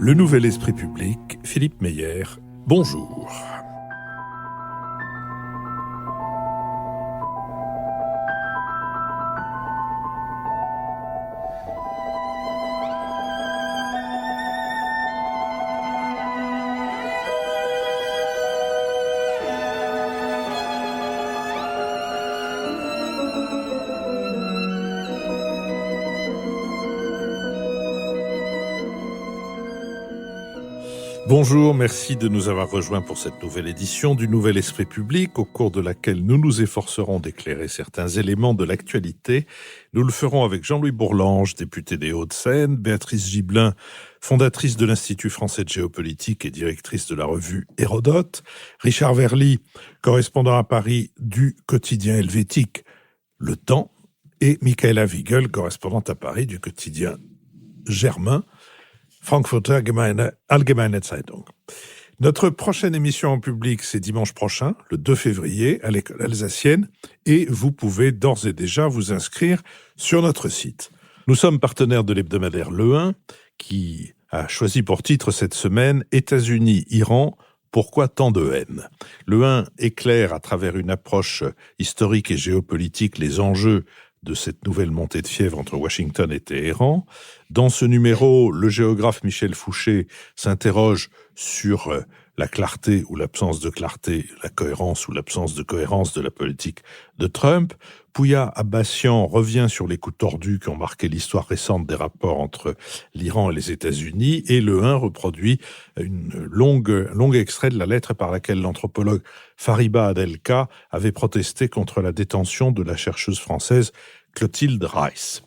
Le Nouvel Esprit Public, Philippe Meyer, bonjour. Bonjour, merci de nous avoir rejoints pour cette nouvelle édition du Nouvel Esprit Public, au cours de laquelle nous nous efforcerons d'éclairer certains éléments de l'actualité. Nous le ferons avec Jean-Louis Bourlange, député des Hauts-de-Seine, Béatrice Gibelin, fondatrice de l'Institut français de géopolitique et directrice de la revue Hérodote, Richard Verly, correspondant à Paris du quotidien helvétique Le Temps, et Michaela Wiegel, correspondante à Paris du quotidien germain, Frankfurter Allgemeine Zeitung. Notre prochaine émission en public, c'est dimanche prochain, le 2 février, à l'école alsacienne, et vous pouvez d'ores et déjà vous inscrire sur notre site. Nous sommes partenaires de l'hebdomadaire Le 1, qui a choisi pour titre cette semaine « États-Unis, Iran, pourquoi tant de haine ?» Le 1 éclaire à travers une approche historique et géopolitique les enjeux de cette nouvelle montée de fièvre entre Washington et Téhéran. Dans ce numéro, le géographe Michel Fouché s'interroge sur la clarté ou l'absence de clarté, la cohérence ou l'absence de cohérence de la politique de Trump. Pouya Abassian revient sur les coups tordus qui ont marqué l'histoire récente des rapports entre l'Iran et les États-Unis, et le 1 reproduit une longue extrait de la lettre par laquelle l'anthropologue Fariba Adelka avait protesté contre la détention de la chercheuse française Clotilde Rice.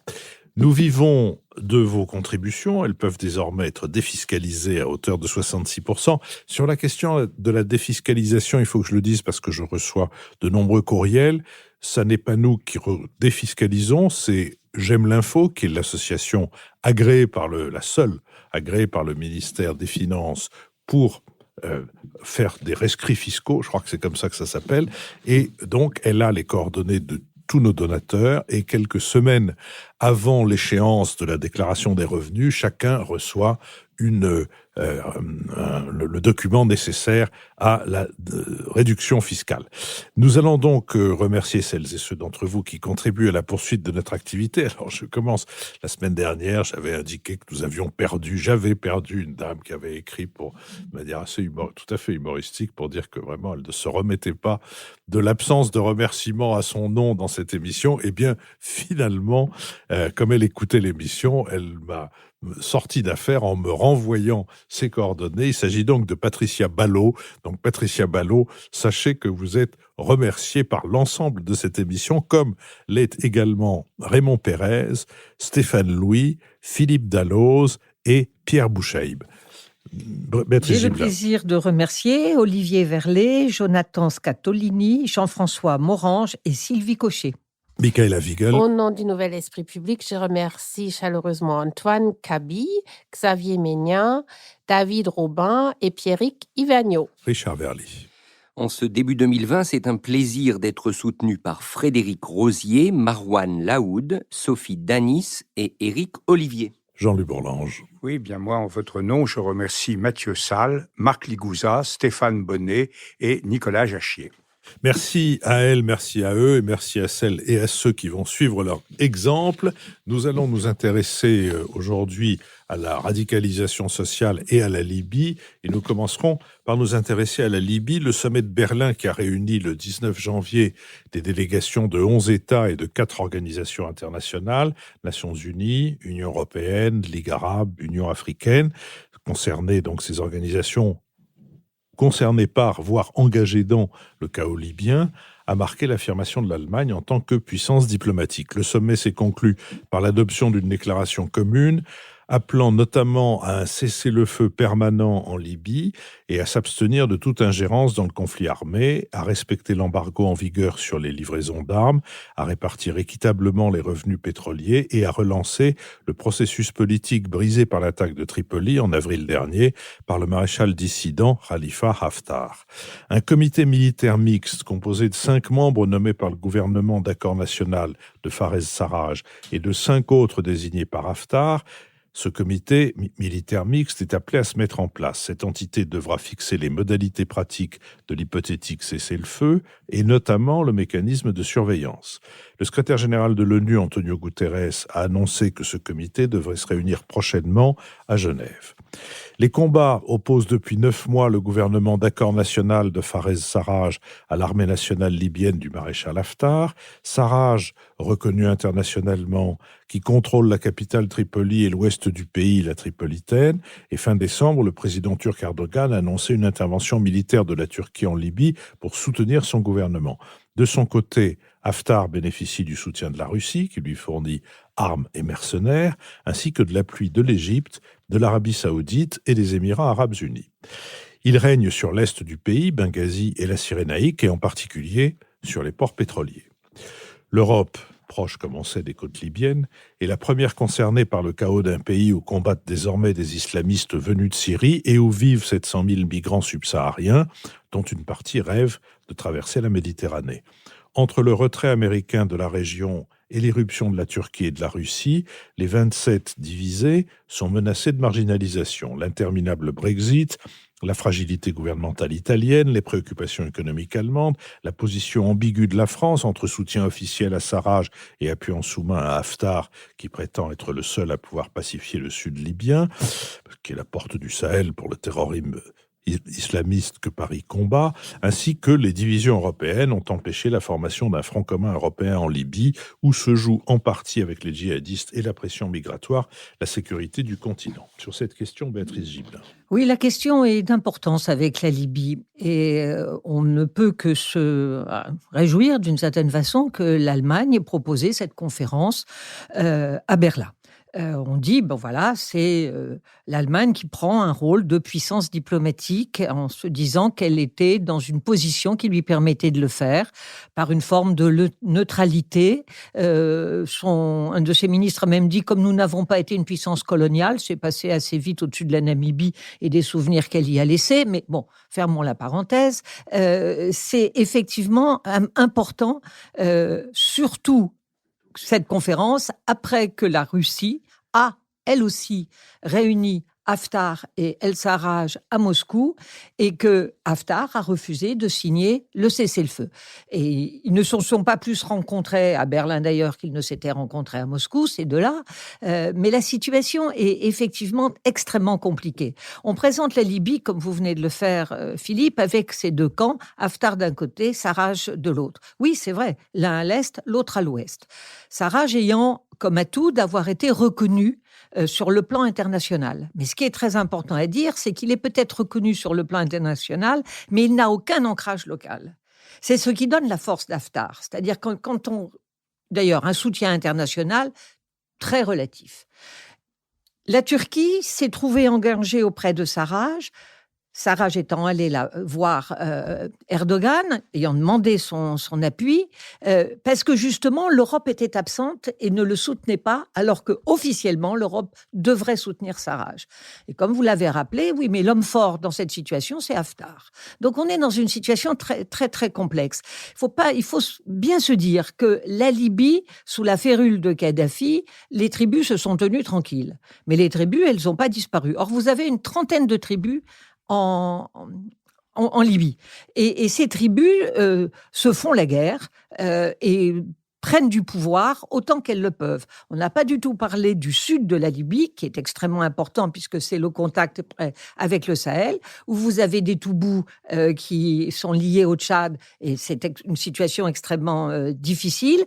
Nous vivons de vos contributions, elles peuvent désormais être défiscalisées à hauteur de 66%. Sur la question de la défiscalisation, il faut que je le dise parce que je reçois de nombreux courriels. Ça n'est pas nous qui défiscalisons, c'est J'aime l'info, qui est l'association agréée par la seule agréée par le ministère des Finances pour faire des rescrits fiscaux, je crois que c'est comme ça que ça s'appelle, et donc elle a les coordonnées de tous nos donateurs, et quelques semaines avant l'échéance de la déclaration des revenus, chacun reçoit le document nécessaire à la réduction fiscale. Nous allons donc remercier celles et ceux d'entre vous qui contribuent à la poursuite de notre activité. Alors je commence. La semaine dernière, j'avais indiqué que j'avais perdu une dame qui avait écrit pour de manière tout à fait humoristique pour dire que vraiment elle ne se remettait pas de l'absence de remerciements à son nom dans cette émission. Eh bien, finalement, comme elle écoutait l'émission, elle m'a sorti d'affaire en me renvoyant ses coordonnées. Il s'agit donc de Patricia Ballot. Donc Patricia Ballot, sachez que vous êtes remerciée par l'ensemble de cette émission, comme l'est également Raymond Pérez, Stéphane Louis, Philippe Dalloz et Pierre Bouchaïb. J'ai le plaisir de remercier Olivier Verlet, Jonathan Scatolini, Jean-François Morange et Sylvie Cochet. Michaela Wiegel. Au nom du Nouvel Esprit Public, je remercie chaleureusement Antoine Cabille, Xavier Ménian, David Robin et Pierrick Ivagno. Richard Verly. En ce début 2020, c'est un plaisir d'être soutenu par Frédéric Rosier, Marouane Laoud, Sophie Danis et Éric Olivier. Jean-Louis Bourlange. Oui, bien moi, en votre nom, je remercie Mathieu Salle, Marc Ligouza, Stéphane Bonnet et Nicolas Jachier. Merci à elles, merci à eux et merci à celles et à ceux qui vont suivre leur exemple. Nous allons nous intéresser aujourd'hui à la radicalisation sociale et à la Libye. Et nous commencerons par nous intéresser à la Libye. Le sommet de Berlin qui a réuni le 19 janvier des délégations de 11 États et de 4 organisations internationales, Nations Unies, Union européenne, Ligue arabe, Union africaine, concernées donc ces organisations concernées par, voire engagées dans le chaos libyen, a marqué l'affirmation de l'Allemagne en tant que puissance diplomatique. Le sommet s'est conclu par l'adoption d'une déclaration commune appelant notamment à un cessez-le-feu permanent en Libye et à s'abstenir de toute ingérence dans le conflit armé, à respecter l'embargo en vigueur sur les livraisons d'armes, à répartir équitablement les revenus pétroliers et à relancer le processus politique brisé par l'attaque de Tripoli en avril dernier par le maréchal dissident Khalifa Haftar. Un comité militaire mixte composé de 5 membres nommés par le gouvernement d'accord national de Fares Sarraj et de 5 autres désignés par Haftar Ce comité militaire mixte est appelé à se mettre en place. Cette entité devra fixer les modalités pratiques de l'hypothétique cessez-le-feu et notamment le mécanisme de surveillance. Le secrétaire général de l'ONU, Antonio Guterres, a annoncé que ce comité devrait se réunir prochainement à Genève. Les combats opposent depuis 9 mois le gouvernement d'accord national de Fares Sarraj à l'armée nationale libyenne du maréchal Haftar. Sarraj, reconnu internationalement, qui contrôle la capitale Tripoli et l'ouest du pays, la Tripolitaine. Et fin décembre, le président turc Erdogan a annoncé une intervention militaire de la Turquie en Libye pour soutenir son gouvernement. De son côté, Haftar bénéficie du soutien de la Russie, qui lui fournit armes et mercenaires, ainsi que de l'appui de l'Égypte, de l'Arabie saoudite et des Émirats arabes unis. Il règne sur l'est du pays, Benghazi et la Cyrénaïque, et en particulier sur les ports pétroliers. L'Europe, proche comme on sait des côtes libyennes, est la première concernée par le chaos d'un pays où combattent désormais des islamistes venus de Syrie et où vivent 700 000 migrants subsahariens, dont une partie rêve de traverser la Méditerranée. Entre le retrait américain de la région et l'irruption de la Turquie et de la Russie, les 27 divisés sont menacés de marginalisation. L'interminable Brexit, la fragilité gouvernementale italienne, les préoccupations économiques allemandes, la position ambiguë de la France entre soutien officiel à Sarraj et appui en sous-main à Haftar, qui prétend être le seul à pouvoir pacifier le sud libyen, qui est la porte du Sahel pour le terrorisme islamiste que Paris combat, ainsi que les divisions européennes ont empêché la formation d'un front commun européen en Libye, où se joue en partie avec les djihadistes et la pression migratoire la sécurité du continent. Sur cette question, Béatrice Gibelin. Oui, la question est d'importance avec la Libye et on ne peut que se réjouir d'une certaine façon que l'Allemagne ait proposé cette conférence à Berlin. On dit, c'est l'Allemagne qui prend un rôle de puissance diplomatique en se disant qu'elle était dans une position qui lui permettait de le faire par une forme de neutralité. Un de ses ministres a même dit, comme nous n'avons pas été une puissance coloniale, c'est passé assez vite au-dessus de la Namibie et des souvenirs qu'elle y a laissés, mais bon, fermons la parenthèse. C'est effectivement important, surtout cette conférence, après que la Russie a, elle aussi, réuni Haftar et El-Sarraj à Moscou et que Haftar a refusé de signer le cessez-le-feu. Et ils ne se sont pas plus rencontrés à Berlin d'ailleurs qu'ils ne s'étaient rencontrés à Moscou, ces deux-là. Mais la situation est effectivement extrêmement compliquée. On présente la Libye, comme vous venez de le faire, Philippe, avec ces deux camps, Haftar d'un côté, Sarraj de l'autre. Oui, c'est vrai, l'un à l'est, l'autre à l'ouest. Sarraj ayant comme atout d'avoir été reconnu sur le plan international. Mais ce qui est très important à dire, c'est qu'il est peut-être reconnu sur le plan international, mais il n'a aucun ancrage local. C'est ce qui donne la force d'Haftar. C'est-à-dire quand on... D'ailleurs, un soutien international très relatif. La Turquie s'est trouvée engagée auprès de Sarraj, Sarraj étant allé voir Erdogan, ayant demandé son appui, parce que justement l'Europe était absente et ne le soutenait pas, alors que officiellement l'Europe devrait soutenir Sarraj. Et comme vous l'avez rappelé, oui, mais l'homme fort dans cette situation, c'est Haftar. Donc on est dans une situation très très très complexe. Il faut bien se dire que la Libye, sous la férule de Kadhafi, les tribus se sont tenues tranquilles, mais les tribus, elles n'ont pas disparu. Or vous avez une trentaine de tribus en Libye. Et ces tribus se font la guerre et prennent du pouvoir autant qu'elles le peuvent. On n'a pas du tout parlé du sud de la Libye, qui est extrêmement important puisque c'est le contact avec le Sahel, où vous avez des Toubous qui sont liés au Tchad, et c'est une situation extrêmement difficile.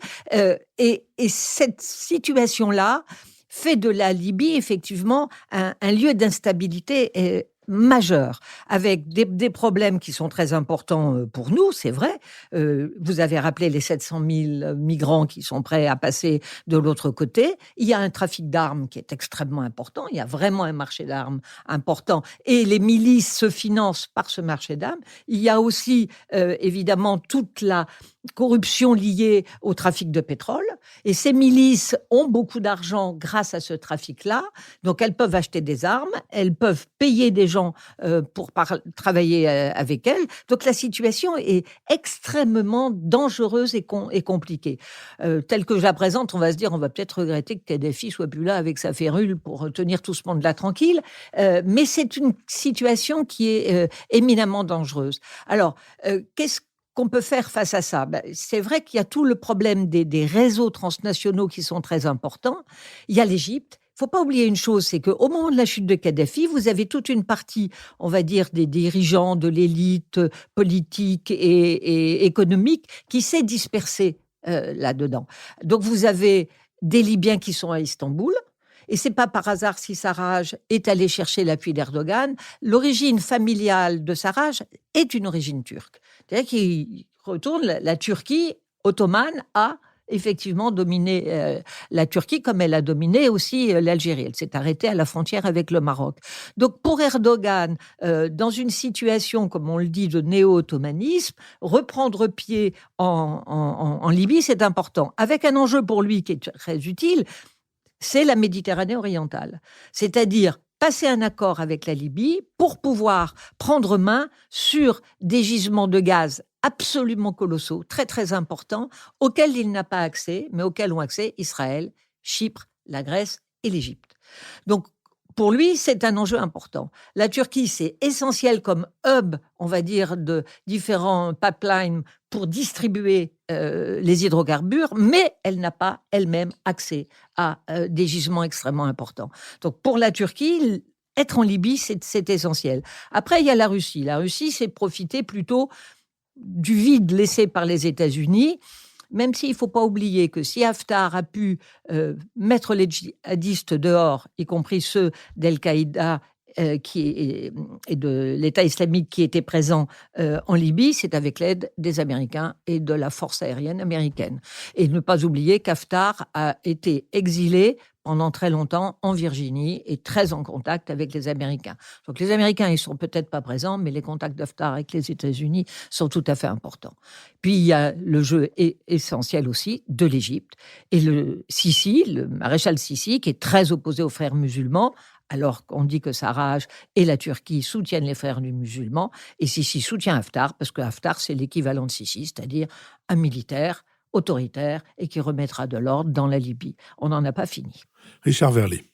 Et cette situation-là fait de la Libye, effectivement, un lieu d'instabilité majeur, avec des problèmes qui sont très importants pour nous, c'est vrai. Vous avez rappelé les 700 000 migrants qui sont prêts à passer de l'autre côté. Il y a un trafic d'armes qui est extrêmement important. Il y a vraiment un marché d'armes important. Et les milices se financent par ce marché d'armes. Il y a aussi, évidemment, toute corruption liée au trafic de pétrole. Et ces milices ont beaucoup d'argent grâce à ce trafic-là. Donc, elles peuvent acheter des armes, elles peuvent payer des gens pour travailler avec elles. Donc, la situation est extrêmement dangereuse et compliquée. Telle que je la présente, on va se dire, on va peut-être regretter que Kadhafi soit plus là avec sa férule pour tenir tout ce monde-là tranquille. Mais c'est une situation qui est éminemment dangereuse. Alors, qu'est-ce qu'on peut faire face à ça? C'est vrai qu'il y a tout le problème des réseaux transnationaux qui sont très importants. Il y a l'Égypte. Il ne faut pas oublier une chose, c'est qu'au moment de la chute de Kadhafi, vous avez toute une partie, on va dire, des dirigeants, de l'élite politique et économique qui s'est dispersée là-dedans. Donc, vous avez des Libyens qui sont à Istanbul. Et c'est pas par hasard si Sarraj est allé chercher l'appui d'Erdogan. L'origine familiale de Sarraj est une origine turque. C'est-à-dire qu'il retourne, la Turquie ottomane a effectivement dominé la Turquie comme elle a dominé aussi l'Algérie. Elle s'est arrêtée à la frontière avec le Maroc. Donc pour Erdogan, dans une situation, comme on le dit, de néo-ottomanisme, reprendre pied en Libye, c'est important. Avec un enjeu pour lui qui est très utile, c'est la Méditerranée orientale. C'est-à-dire passer un accord avec la Libye pour pouvoir prendre main sur des gisements de gaz absolument colossaux, très très importants, auxquels il n'a pas accès, mais auxquels ont accès Israël, Chypre, la Grèce et l'Égypte. Donc, pour lui, c'est un enjeu important. La Turquie, c'est essentiel comme hub, on va dire, de différents pipelines pour distribuer les hydrocarbures, mais elle n'a pas elle-même accès à des gisements extrêmement importants. Donc, pour la Turquie, être en Libye, c'est essentiel. Après, il y a la Russie. La Russie, c'est profiter plutôt du vide laissé par les États-Unis, même s'il ne faut pas oublier que si Haftar a pu mettre les djihadistes dehors, y compris ceux d'Al-Qaïda et de l'État islamique qui étaient présents en Libye, c'est avec l'aide des Américains et de la force aérienne américaine. Et ne pas oublier qu'Haftar a été exilé pendant très longtemps en Virginie et très en contact avec les Américains. Donc les Américains, ils ne sont peut-être pas présents, mais les contacts d'Haftar avec les États-Unis sont tout à fait importants. Puis il y a le jeu essentiel aussi de l'Égypte. Et le Sisi, le maréchal Sisi, qui est très opposé aux frères musulmans, alors qu'on dit que Sarraj et la Turquie soutiennent les frères musulmans, et Sisi soutient Haftar, parce que Haftar, c'est l'équivalent de Sisi, c'est-à-dire un militaire autoritaire et qui remettra de l'ordre dans la Libye. On n'en a pas fini. Richard Verlet.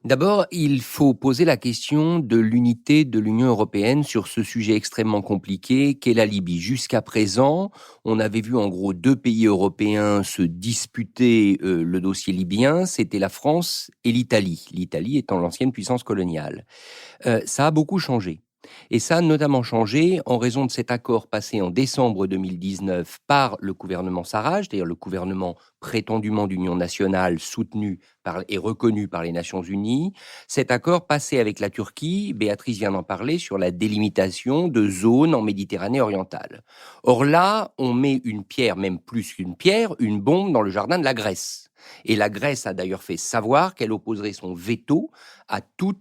D'abord, il faut poser la question de l'unité de l'Union européenne sur ce sujet extrêmement compliqué qu'est la Libye. Jusqu'à présent, on avait vu en gros 2 pays européens se disputer le dossier libyen, c'était la France et l'Italie. L'Italie étant l'ancienne puissance coloniale. Ça a beaucoup changé. Et ça a notamment changé en raison de cet accord passé en décembre 2019 par le gouvernement Sarraj, c'est-à-dire le gouvernement prétendument d'union nationale soutenu et reconnu par les Nations Unies. Cet accord passé avec la Turquie, Béatrice vient d'en parler, sur la délimitation de zones en Méditerranée orientale. Or là, on met une pierre, même plus qu'une pierre, une bombe dans le jardin de la Grèce. Et la Grèce a d'ailleurs fait savoir qu'elle opposerait son veto à tout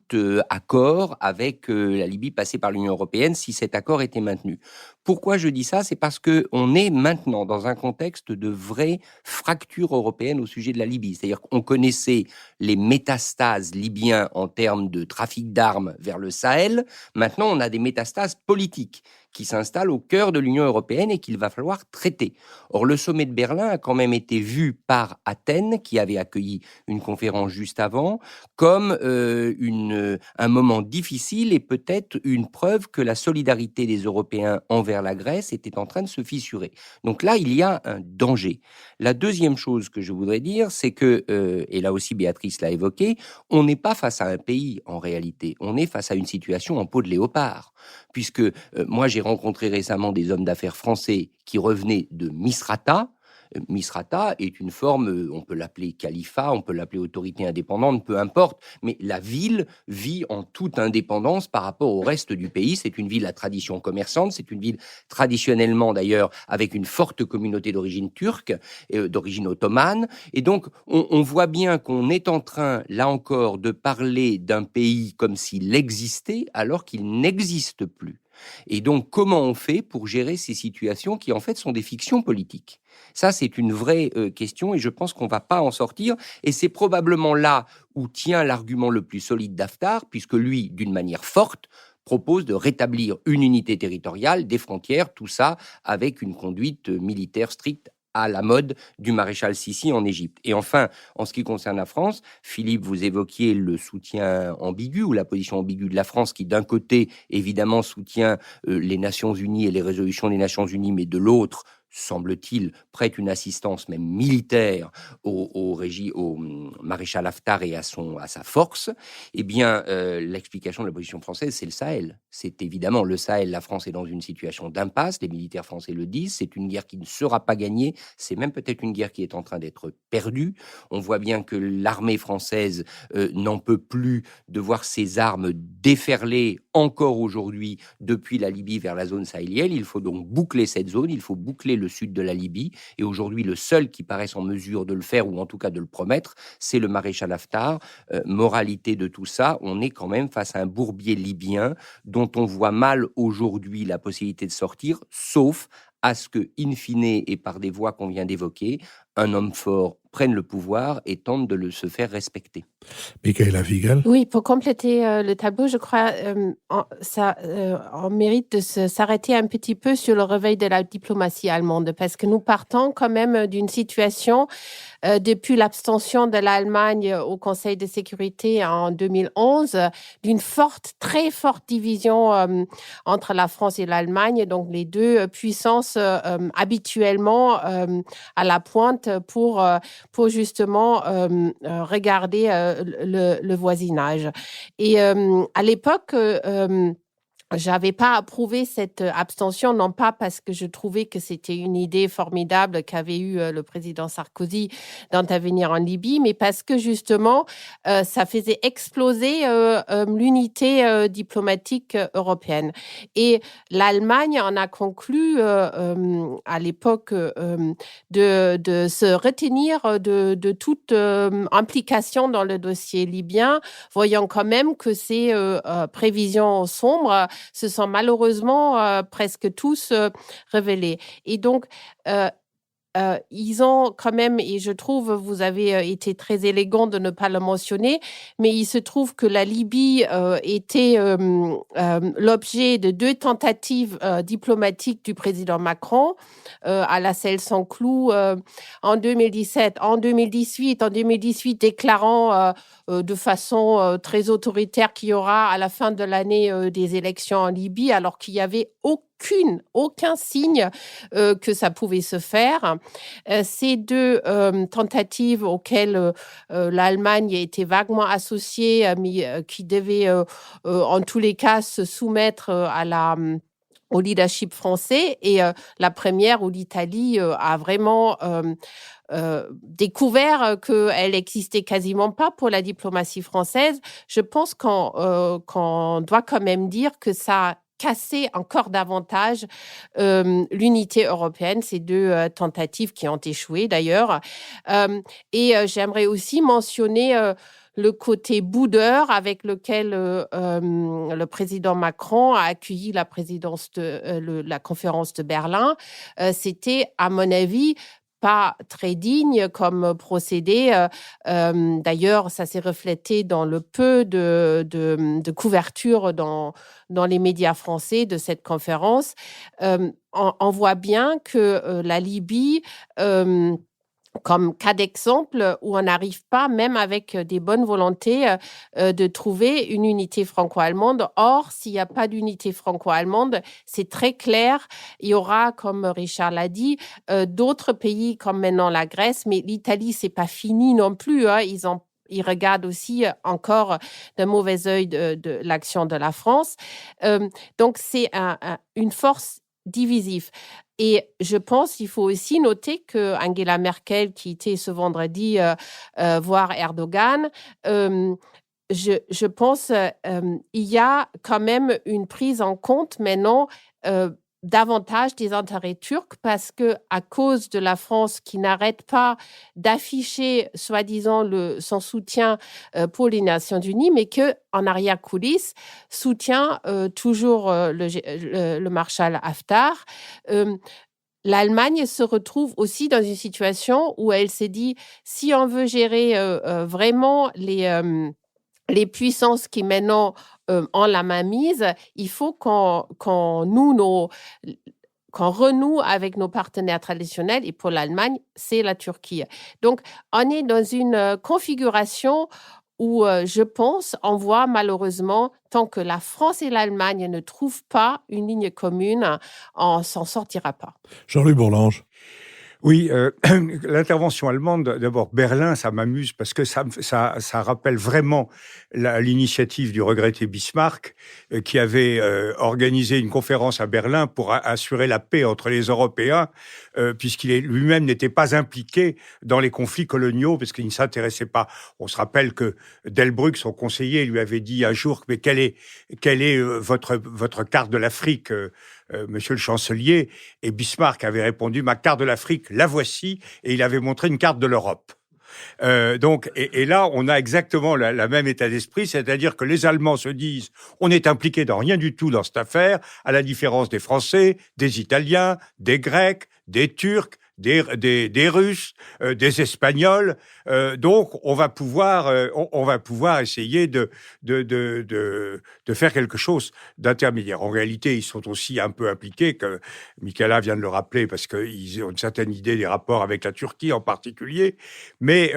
accord avec la Libye passée par l'Union européenne si cet accord était maintenu. Pourquoi je dis ça? C'est parce qu'on est maintenant dans un contexte de vraie fracture européenne au sujet de la Libye. C'est-à-dire qu'on connaissait les métastases libyens en termes de trafic d'armes vers le Sahel. Maintenant, on a des métastases politiques qui s'installent au cœur de l'Union européenne et qu'il va falloir traiter. Or, le sommet de Berlin a quand même été vu par Athènes, qui avait accueilli une conférence juste avant, comme un moment difficile et peut-être une preuve que la solidarité des Européens envers la Grèce était en train de se fissurer. Donc là, il y a un danger. La deuxième chose que je voudrais dire, c'est que, et là aussi Béatrice l'a évoqué, on n'est pas face à un pays en réalité, on est face à une situation en peau de léopard. Puisque moi j'ai rencontré récemment des hommes d'affaires français qui revenaient de Misrata. Misrata est une forme, on peut l'appeler califat, on peut l'appeler autorité indépendante, peu importe, mais la ville vit en toute indépendance par rapport au reste du pays. C'est une ville à tradition commerçante, c'est une ville traditionnellement d'ailleurs avec une forte communauté d'origine turque, d'origine ottomane, et donc on voit bien qu'on est en train, là encore, de parler d'un pays comme s'il existait alors qu'il n'existe plus. Et donc, comment on fait pour gérer ces situations qui, en fait, sont des fictions politiques? Ça, c'est une vraie question et je pense qu'on ne va pas en sortir. Et c'est probablement là où tient l'argument le plus solide d'Haftar, puisque lui, d'une manière forte, propose de rétablir une unité territoriale, des frontières, tout ça avec une conduite militaire stricte à la mode du maréchal Sissi en Égypte. Et enfin, en ce qui concerne la France, Philippe, vous évoquiez le soutien ambigu ou la position ambiguë de la France qui, d'un côté, évidemment, soutient les Nations Unies et les résolutions des Nations Unies, mais de l'autre, semble-t-il, prête une assistance même militaire au maréchal Haftar et à sa force, eh bien, l'explication de la position française, c'est le Sahel. C'est évidemment le Sahel, la France est dans une situation d'impasse, les militaires français le disent, c'est une guerre qui ne sera pas gagnée, c'est même peut-être une guerre qui est en train d'être perdue. On voit bien que l'armée française n'en peut plus de voir ses armes déferler encore aujourd'hui depuis la Libye vers la zone sahélienne. Il faut donc boucler cette zone, il faut boucler le sud de la Libye. Et aujourd'hui, le seul qui paraisse en mesure de le faire, ou en tout cas de le promettre, c'est le maréchal Haftar. Moralité de tout ça, on est quand même face à un bourbier libyen dont on voit mal aujourd'hui la possibilité de sortir, sauf à ce que, in fine, et par des voies qu'on vient d'évoquer, un homme fort prenne le pouvoir et tente de se faire respecter. Michaela Wiegel. Oui, pour compléter le tableau, je crois on mérite de s'arrêter un petit peu sur le réveil de la diplomatie allemande, parce que nous partons quand même d'une situation depuis l'abstention de l'Allemagne au Conseil de sécurité en 2011, d'une très forte division entre la France et l'Allemagne, donc les deux puissances habituellement à la pointe pour justement regarder le voisinage. Et à l'époque, j'avais pas approuvé cette abstention, non pas parce que je trouvais que c'était une idée formidable qu'avait eu le président Sarkozy d'intervenir en Libye, mais parce que justement, ça faisait exploser l'unité diplomatique européenne. Et l'Allemagne en a conclu à l'époque de se retenir de toute implication dans le dossier libyen, voyant quand même que ces prévisions sombres se sont malheureusement presque tous révélés. Et donc, ils ont quand même, et je trouve, vous avez été très élégant de ne pas le mentionner, mais il se trouve que la Libye était l'objet de 2 tentatives diplomatiques du président Macron à la selle sans clou en 2017, en 2018, déclarant de façon très autoritaire qu'il y aura à la fin de l'année des élections en Libye, alors qu'il n'y avait aucun signe que ça pouvait se faire. Ces 2 tentatives auxquelles l'Allemagne a été vaguement associée, mais qui devaient en tous les cas se soumettre au leadership français, et la première où l'Italie a vraiment découvert qu'elle existait quasiment pas pour la diplomatie française. Je pense qu'on doit quand même dire que ça a cassé encore davantage l'unité européenne, ces 2 tentatives qui ont échoué d'ailleurs. Et j'aimerais aussi mentionner le côté boudeur avec lequel le président Macron a accueilli la conférence de Berlin. C'était, à mon avis, pas très digne comme procédé. D'ailleurs, ça s'est reflété dans le peu de couverture dans les médias français de cette conférence. On voit bien que la Libye, comme cas d'exemple où on n'arrive pas, même avec des bonnes volontés, de trouver une unité franco-allemande. Or, s'il n'y a pas d'unité franco-allemande, c'est très clair, il y aura, comme Richard l'a dit, d'autres pays comme maintenant la Grèce, mais l'Italie, c'est pas fini non plus, hein. Ils regardent aussi encore d'un mauvais œil de l'action de la France. Donc, c'est une force divisive. Et je pense qu'il faut aussi noter que Angela Merkel, qui était ce vendredi voir Erdogan, je pense il y a quand même une prise en compte maintenant davantage des intérêts turcs parce que à cause de la France qui n'arrête pas d'afficher soi-disant son soutien pour les Nations Unies, mais que en arrière-coulisses soutient toujours le maréchal Haftar. L'Allemagne se retrouve aussi dans une situation où elle s'est dit si on veut gérer vraiment les puissances qui maintenant ont la mainmise, il faut qu'on renoue avec nos partenaires traditionnels, et pour l'Allemagne, c'est la Turquie. Donc, on est dans une configuration où, je pense, on voit malheureusement, tant que la France et l'Allemagne ne trouvent pas une ligne commune, on s'en sortira pas. Jean-Louis Bourlange. Oui, l'intervention allemande, d'abord, Berlin, ça m'amuse parce que ça rappelle vraiment l'initiative du regretté Bismarck qui avait organisé une conférence à Berlin pour assurer la paix entre les Européens puisqu'il lui-même n'était pas impliqué dans les conflits coloniaux parce qu'il ne s'intéressait pas. On se rappelle que Delbrück, son conseiller, lui avait dit un jour « Mais quelle est votre carte de l'Afrique monsieur le chancelier ?» Et Bismarck avait répondu « Ma carte de l'Afrique, la voici », et il avait montré une carte de l'Europe. Donc, et là, on a exactement la même état d'esprit, c'est-à-dire que les Allemands se disent « On n'est impliqué dans rien du tout dans cette affaire, à la différence des Français, des Italiens, des Grecs, des Turcs, des Russes, des Espagnols. Donc, on va pouvoir essayer de faire quelque chose d'intermédiaire. En réalité, ils sont aussi un peu impliqués, que Michaela vient de le rappeler, parce qu'ils ont une certaine idée des rapports avec la Turquie en particulier. Mais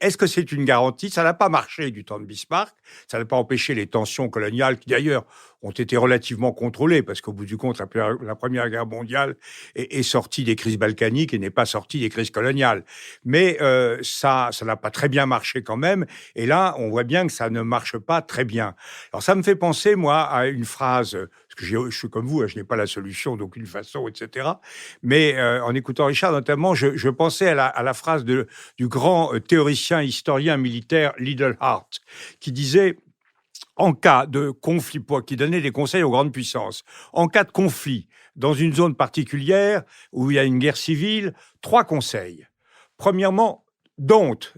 est-ce que c'est une garantie ? Ça n'a pas marché du temps de Bismarck. Ça n'a pas empêché les tensions coloniales qui, d'ailleurs, ont été relativement contrôlées, parce qu'au bout du compte, la Première Guerre mondiale est sortie des crises balkaniques et n'est pas sortie des crises coloniales. Mais ça n'a pas très bien marché quand même. Et là, on voit bien que ça ne marche pas très bien. Alors, ça me fait penser, moi, à une phrase, parce que je suis comme vous, je n'ai pas la solution d'aucune façon, etc. Mais en écoutant Richard, notamment, je pensais à la phrase du grand théoricien, historien militaire Lidl-Hart, qui disait... En cas de conflit, qui donnait des conseils aux grandes puissances, en cas de conflit dans une zone particulière où il y a une guerre civile, 3 conseils. Premièrement,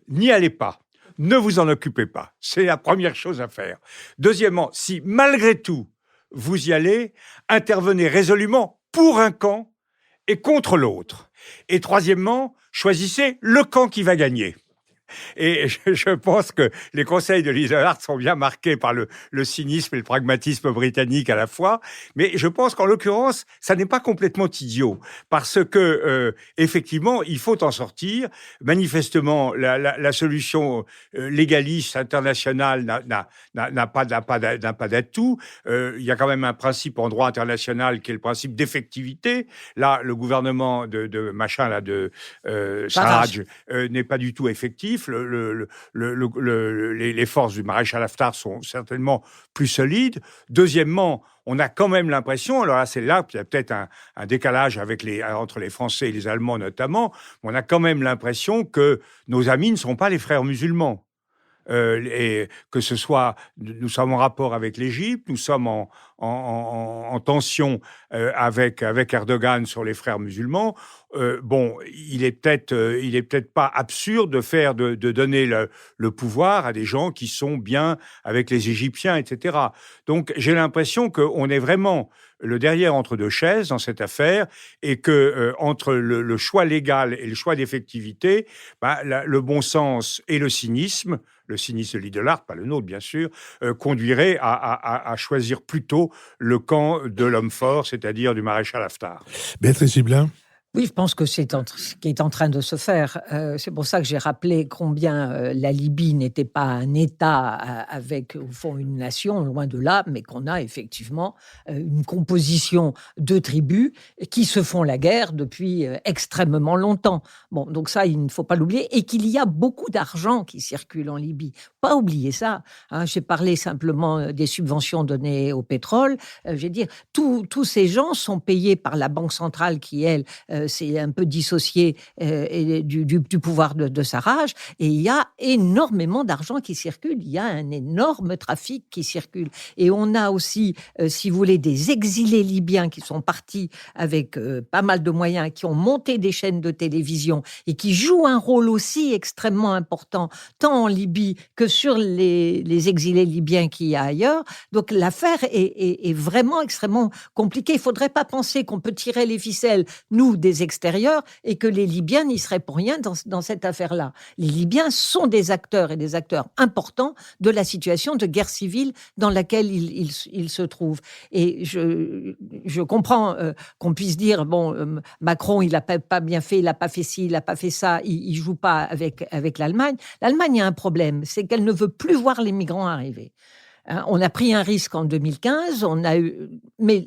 n'y allez pas, ne vous en occupez pas. C'est la première chose à faire. Deuxièmement, si malgré tout vous y allez, intervenez résolument pour un camp et contre l'autre. Et troisièmement, choisissez le camp qui va gagner. Et je pense que les conseils de Lidl-Hart sont bien marqués par le cynisme et le pragmatisme britannique à la fois. Mais je pense qu'en l'occurrence, ça n'est pas complètement idiot. Parce que, effectivement, il faut en sortir. Manifestement, la solution légaliste internationale n'a pas d'atout. Il y a quand même un principe en droit international qui est le principe d'effectivité. Là, le gouvernement de Sarraj n'est pas du tout effectif. Les forces du maréchal Haftar sont certainement plus solides. Deuxièmement, on a quand même l'impression, alors là, c'est là qu'il y a peut-être un décalage entre les Français et les Allemands notamment, on a quand même l'impression que nos amis ne sont pas les frères musulmans. Et que ce soit, nous sommes en rapport avec l'Égypte, nous sommes en tension avec Erdogan sur les frères musulmans. Il est peut-être pas absurde de donner le pouvoir à des gens qui sont bien avec les Égyptiens, etc. Donc j'ai l'impression qu'on est vraiment le derrière entre deux chaises dans cette affaire, et que entre le choix légal et le choix d'effectivité, le bon sens et le cynisme de Lidl-Hart, pas le nôtre bien sûr, conduirait à choisir plutôt le camp de l'homme fort, c'est-à-dire du maréchal Haftar. Béatrice Hiblin. Oui, je pense que c'est ce qui est en train de se faire. C'est pour ça que j'ai rappelé combien la Libye n'était pas un État avec, au fond, une nation, loin de là, mais qu'on a effectivement une composition de tribus qui se font la guerre depuis extrêmement longtemps. Bon, donc ça, il ne faut pas l'oublier. Et qu'il y a beaucoup d'argent qui circule en Libye. Pas oublier ça. J'ai parlé simplement des subventions données au pétrole. Je veux dire, tous ces gens sont payés par la Banque centrale qui, elle, s'est un peu dissocié du pouvoir de Sarraj, et il y a énormément d'argent qui circule, il y a un énorme trafic qui circule. Et on a aussi, si vous voulez, des exilés libyens qui sont partis avec pas mal de moyens, qui ont monté des chaînes de télévision et qui jouent un rôle aussi extrêmement important, tant en Libye que sur les exilés libyens qu'il y a ailleurs. Donc l'affaire est vraiment extrêmement compliquée. Il ne faudrait pas penser qu'on peut tirer les ficelles, nous, des extérieurs, et que les Libyens n'y seraient pour rien dans cette affaire-là. Les Libyens sont des acteurs, et des acteurs importants de la situation de guerre civile dans laquelle ils se trouvent. Et je comprends qu'on puisse dire, bon, Macron, il n'a pas bien fait, il n'a pas fait ci, il n'a pas fait ça, il ne joue pas avec l'Allemagne. L'Allemagne a un problème, c'est qu'elle ne veut plus voir les migrants arriver. On a pris un risque en 2015, mais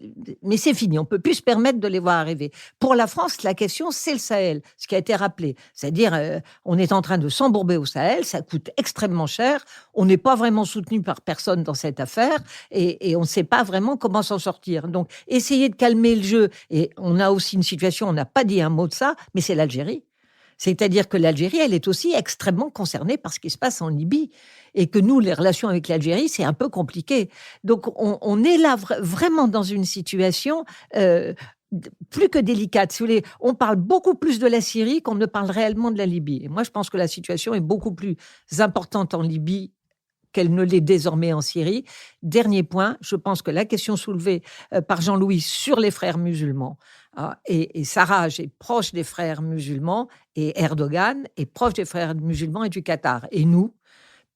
c'est fini, on ne peut plus se permettre de les voir arriver. Pour la France, la question, c'est le Sahel, ce qui a été rappelé. C'est-à-dire, on est en train de s'embourber au Sahel, ça coûte extrêmement cher, on n'est pas vraiment soutenu par personne dans cette affaire, et on ne sait pas vraiment comment s'en sortir. Donc, essayer de calmer le jeu, et on a aussi une situation, on n'a pas dit un mot de ça, mais c'est l'Algérie. C'est-à-dire que l'Algérie, elle est aussi extrêmement concernée par ce qui se passe en Libye. Et que nous, les relations avec l'Algérie, c'est un peu compliqué. Donc, on est là vraiment dans une situation plus que délicate. Si vous voulez, on parle beaucoup plus de la Syrie qu'on ne parle réellement de la Libye. Et moi, je pense que la situation est beaucoup plus importante en Libye qu'elle ne l'est désormais en Syrie. Dernier point, je pense que la question soulevée par Jean-Louis sur les frères musulmans, et Sarraj est proche des frères musulmans, et Erdogan est proche des frères musulmans et du Qatar. Et nous,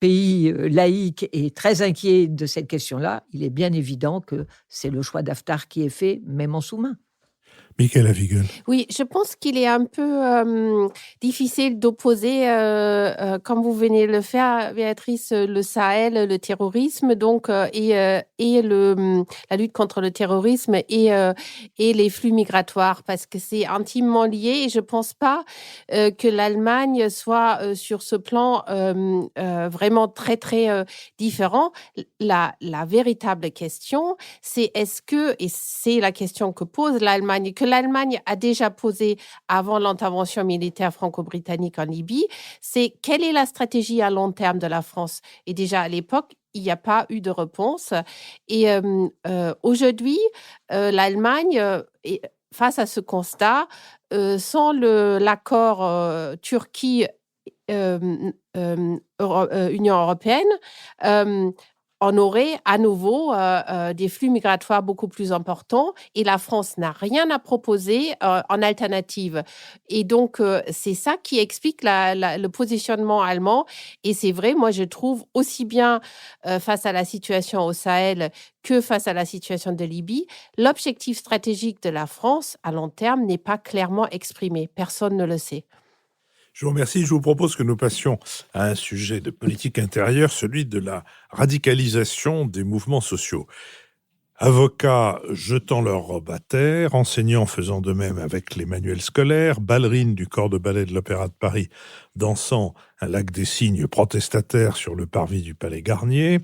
pays laïque et très inquiet de cette question-là, il est bien évident que c'est le choix d'Haftar qui est fait, même en sous-main. Michaela Wiegel. Oui, je pense qu'il est un peu difficile d'opposer, comme vous venez de le faire, Béatrice, le Sahel, le terrorisme, donc et la lutte contre le terrorisme et les flux migratoires, parce que c'est intimement lié. Et je pense pas que l'Allemagne soit sur ce plan vraiment très très différent. La véritable question, c'est est-ce que, et c'est la question que pose l'Allemagne, que l'Allemagne a déjà posé avant l'intervention militaire franco-britannique en Libye, c'est quelle est la stratégie à long terme de la France? Et déjà à l'époque, il n'y a pas eu de réponse. Et aujourd'hui, l'Allemagne, face à ce constat, sans l'accord Turquie Union européenne, on aurait à nouveau des flux migratoires beaucoup plus importants, et la France n'a rien à proposer en alternative. Et donc, c'est ça qui explique le positionnement allemand. Et c'est vrai, moi, je trouve aussi bien face à la situation au Sahel que face à la situation de Libye, l'objectif stratégique de la France à long terme n'est pas clairement exprimé. Personne ne le sait. Je vous remercie. Je vous propose que nous passions à un sujet de politique intérieure, celui de la radicalisation des mouvements sociaux. Avocats jetant leur robe à terre, enseignants faisant de même avec les manuels scolaires, ballerines du corps de ballet de l'Opéra de Paris dansant un lac des cygnes protestataire sur le parvis du Palais Garnier,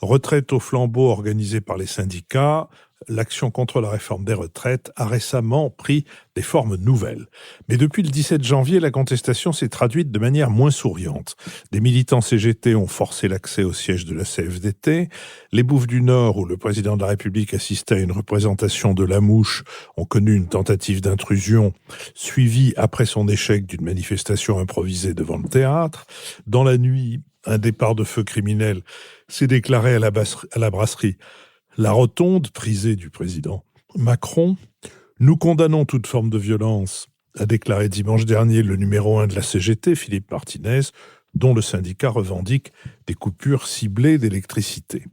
retraite au flambeau organisée par les syndicats, l'action contre la réforme des retraites a récemment pris des formes nouvelles. Mais depuis le 17 janvier, la contestation s'est traduite de manière moins souriante. Des militants CGT ont forcé l'accès au siège de la CFDT. Les Bouffes du Nord, où le président de la République assistait à une représentation de La Mouche, ont connu une tentative d'intrusion suivie après son échec d'une manifestation improvisée devant le théâtre. Dans la nuit, un départ de feu criminel s'est déclaré à la brasserie La Rotonde, prisée du président Macron. Nous condamnons toute forme de violence, a déclaré dimanche dernier le numéro 1 de la CGT, Philippe Martinez, dont le syndicat revendique des coupures ciblées d'électricité.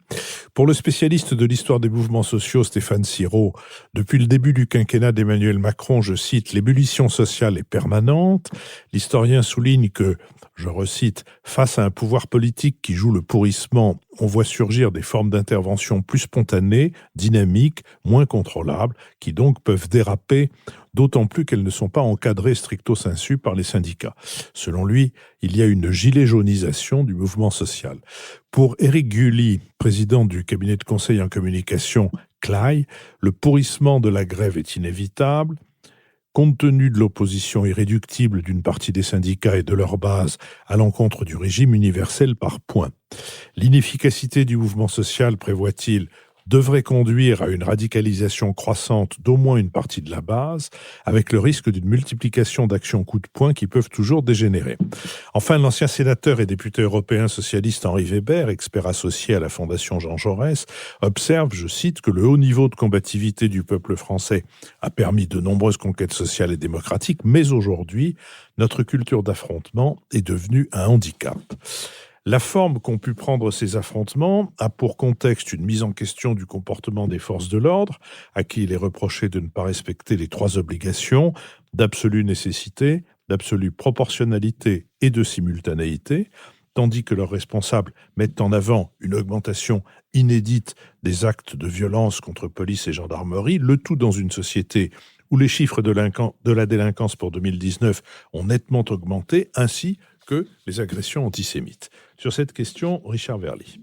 Pour le spécialiste de l'histoire des mouvements sociaux, Stéphane Sirot, depuis le début du quinquennat d'Emmanuel Macron, je cite, l'ébullition sociale est permanente. L'historien souligne que, je recite, face à un pouvoir politique qui joue le pourrissement, on voit surgir des formes d'intervention plus spontanées, dynamiques, moins contrôlables, qui donc peuvent déraper, d'autant plus qu'elles ne sont pas encadrées stricto sensu par les syndicats. Selon lui, il y a une gilet jaunisation du mouvement social. Pour Éric Gully, président du cabinet de conseil en communication CLAI, le pourrissement de la grève est inévitable. compte tenu de l'opposition irréductible d'une partie des syndicats et de leur base à l'encontre du régime universel par points. L'inefficacité du mouvement social, prévoit-il, devrait conduire à une radicalisation croissante d'au moins une partie de la base, avec le risque d'une multiplication d'actions coup de poing qui peuvent toujours dégénérer. Enfin, l'ancien sénateur et député européen socialiste Henri Weber, expert associé à la Fondation Jean Jaurès, observe, je cite, que le haut niveau de combativité du peuple français a permis de nombreuses conquêtes sociales et démocratiques, mais aujourd'hui, notre culture d'affrontement est devenue un handicap. La forme qu'ont pu prendre ces affrontements a pour contexte une mise en question du comportement des forces de l'ordre, à qui il est reproché de ne pas respecter les 3 obligations d'absolue nécessité, d'absolue proportionnalité et de simultanéité, tandis que leurs responsables mettent en avant une augmentation inédite des actes de violence contre police et gendarmerie, le tout dans une société où les chiffres de la délinquance pour 2019 ont nettement augmenté, ainsi que les agressions antisémites. Sur cette question, Richard Verly.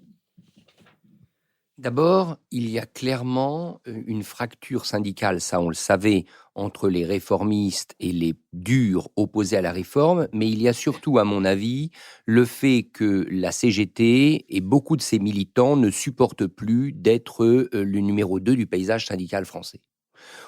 D'abord, il y a clairement une fracture syndicale, ça on le savait, entre les réformistes et les durs opposés à la réforme, mais il y a surtout, à mon avis, le fait que la CGT et beaucoup de ses militants ne supportent plus d'être le numéro 2 du paysage syndical français.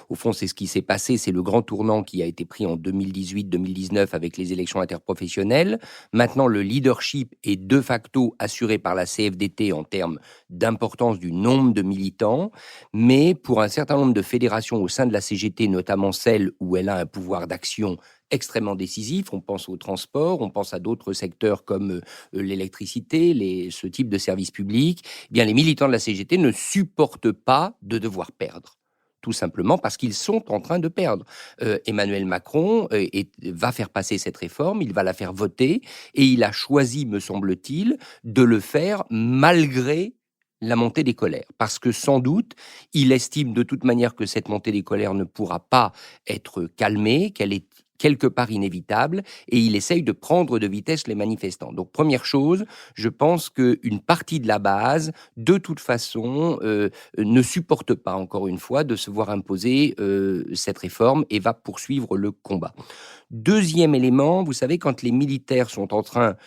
Au fond, c'est ce qui s'est passé, c'est le grand tournant qui a été pris en 2018-2019 avec les élections interprofessionnelles. Maintenant, le leadership est de facto assuré par la CFDT en termes d'importance du nombre de militants, mais pour un certain nombre de fédérations au sein de la CGT, notamment celles où elle a un pouvoir d'action extrêmement décisif, on pense au transport, on pense à d'autres secteurs comme l'électricité, ce type de services publics, eh bien les militants de la CGT ne supportent pas de devoir perdre. Tout simplement parce qu'ils sont en train de perdre. Emmanuel Macron va faire passer cette réforme, il va la faire voter, et il a choisi, me semble-t-il, de le faire malgré la montée des colères. Parce que sans doute, il estime de toute manière que cette montée des colères ne pourra pas être calmée, qu'elle est quelque part inévitable, et il essaye de prendre de vitesse les manifestants. Donc, première chose, je pense qu'une partie de la base, de toute façon, ne supporte pas, encore une fois, de se voir imposer cette réforme et va poursuivre le combat. Deuxième élément, vous savez, quand les militaires sont en train,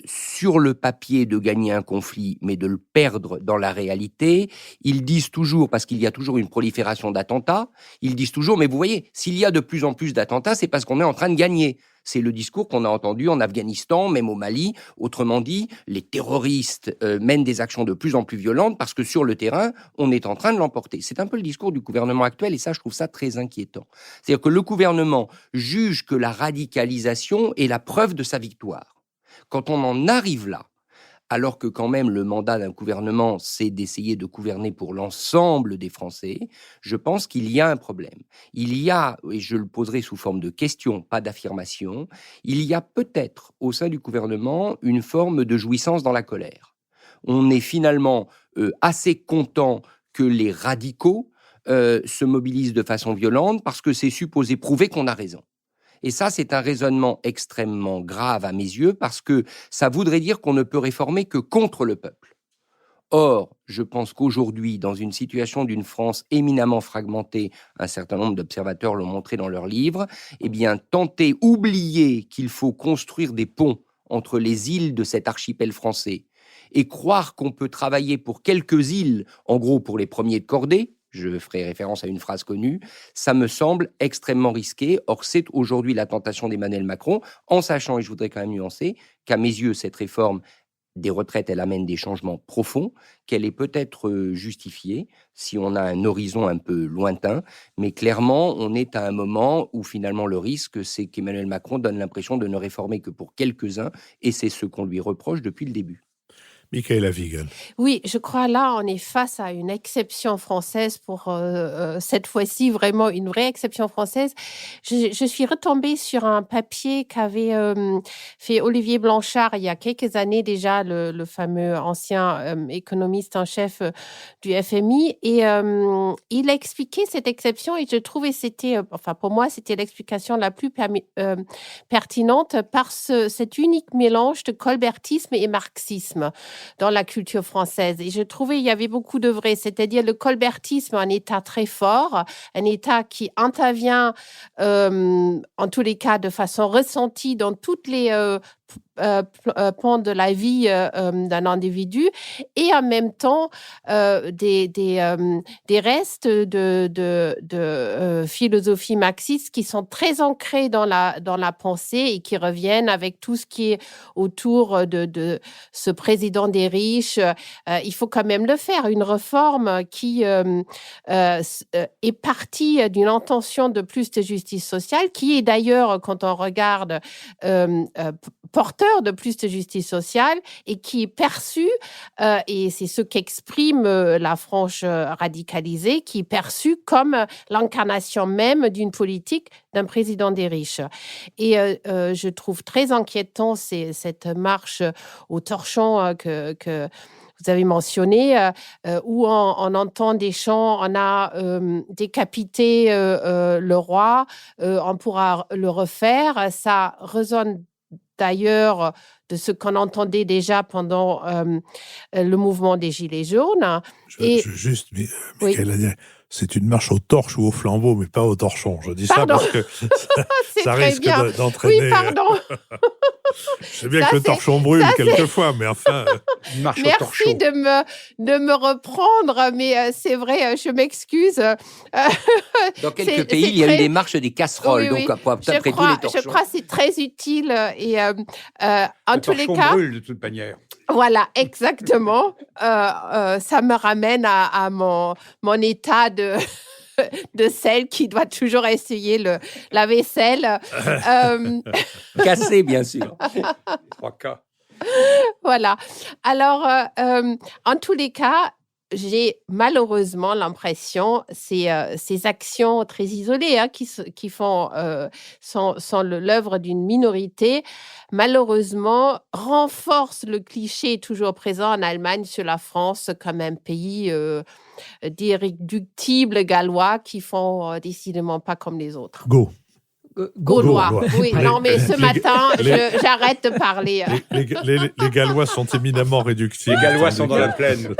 sur le papier, de gagner un conflit, mais de le perdre dans la réalité, ils disent toujours, parce qu'il y a toujours une prolifération d'attentats, ils disent toujours, mais vous voyez, s'il y a de plus en plus d'attentats, c'est parce qu'on est en train de gagner. C'est le discours qu'on a entendu en Afghanistan, même au Mali. Autrement dit, les terroristes mènent des actions de plus en plus violentes parce que sur le terrain, on est en train de l'emporter. C'est un peu le discours du gouvernement actuel et ça, je trouve ça très inquiétant. C'est-à-dire que le gouvernement juge que la radicalisation est la preuve de sa victoire. Quand on en arrive là, alors que quand même le mandat d'un gouvernement, c'est d'essayer de gouverner pour l'ensemble des Français, je pense qu'il y a un problème. Il y a, et je le poserai sous forme de question, pas d'affirmation, il y a peut-être au sein du gouvernement une forme de jouissance dans la colère. On est finalement assez content que les radicaux se mobilisent de façon violente parce que c'est supposé prouver qu'on a raison. Et ça, c'est un raisonnement extrêmement grave à mes yeux parce que ça voudrait dire qu'on ne peut réformer que contre le peuple. Or, je pense qu'aujourd'hui, dans une situation d'une France éminemment fragmentée, un certain nombre d'observateurs l'ont montré dans leurs livres, eh bien, oublier qu'il faut construire des ponts entre les îles de cet archipel français et croire qu'on peut travailler pour quelques îles, en gros pour les premiers de cordée, je ferai référence à une phrase connue, ça me semble extrêmement risqué. Or, c'est aujourd'hui la tentation d'Emmanuel Macron, en sachant, et je voudrais quand même nuancer, qu'à mes yeux, cette réforme des retraites, elle amène des changements profonds, qu'elle est peut-être justifiée si on a un horizon un peu lointain, mais clairement, on est à un moment où finalement le risque, c'est qu'Emmanuel Macron donne l'impression de ne réformer que pour quelques-uns, et c'est ce qu'on lui reproche depuis le début. Michaëla Wiegel. Oui, je crois là, on est face à une exception française pour cette fois-ci, vraiment une vraie exception française. Je suis retombée sur un papier qu'avait fait Olivier Blanchard il y a quelques années déjà, le fameux ancien économiste en chef du FMI. Et il a expliqué cette exception et je trouvais pour moi, c'était l'explication la plus pertinente par cet unique mélange de colbertisme et marxisme. dans la culture française. Et je trouvais il y avait beaucoup de vrai, c'est-à-dire le colbertisme, un État très fort, un État qui intervient en tous les cas de façon ressentie dans toutes les pans de la vie d'un individu, et en même temps des restes de philosophie marxiste qui sont très ancrés dans la pensée et qui reviennent avec tout ce qui est autour de ce président des riches. Il faut quand même le faire, une réforme qui est partie d'une intention de plus de justice sociale, qui est d'ailleurs, quand on regarde, porteur de plus de justice sociale et qui est perçu, et c'est ce qu'exprime la frange radicalisée, qui est perçu comme l'incarnation même d'une politique d'un président des riches. Et je trouve très inquiétant cette marche au torchon que vous avez mentionné, où on entend des chants, on a décapité le roi, on pourra le refaire. Ça résonne d'ailleurs de ce qu'on entendait déjà pendant le mouvement des Gilets jaunes. Michaël, c'est une marche aux torches ou au flambeau, mais pas au torchon. Je dis pardon. Ça parce que ça risque d'entraîner... Oui, pardon. Je sais bien que le torchon brûle quelquefois, mais enfin... Une marche au torchon. Merci de me reprendre, mais c'est vrai, je m'excuse. Dans quelques pays, il y a eu des marches des casseroles, oui. donc après tous les torchons. Je crois que c'est très utile. Et en tous les cas... Le torchon brûle de toute manière. Voilà, exactement. Ça me ramène à mon état de celle qui doit toujours essayer la vaisselle. Cassé, bien sûr. 3K. Voilà. Alors, en tous les cas, j'ai malheureusement l'impression ces actions très isolées qui sont l'œuvre d'une minorité, malheureusement renforcent le cliché toujours présent en Allemagne sur la France comme un pays d'irréductibles gallois qui font décidément pas comme les autres. Gaulois. Oui, non, mais ce matin, j'arrête de parler. Les Gallois sont éminemment réductibles. Les Gallois sont dans la plaine.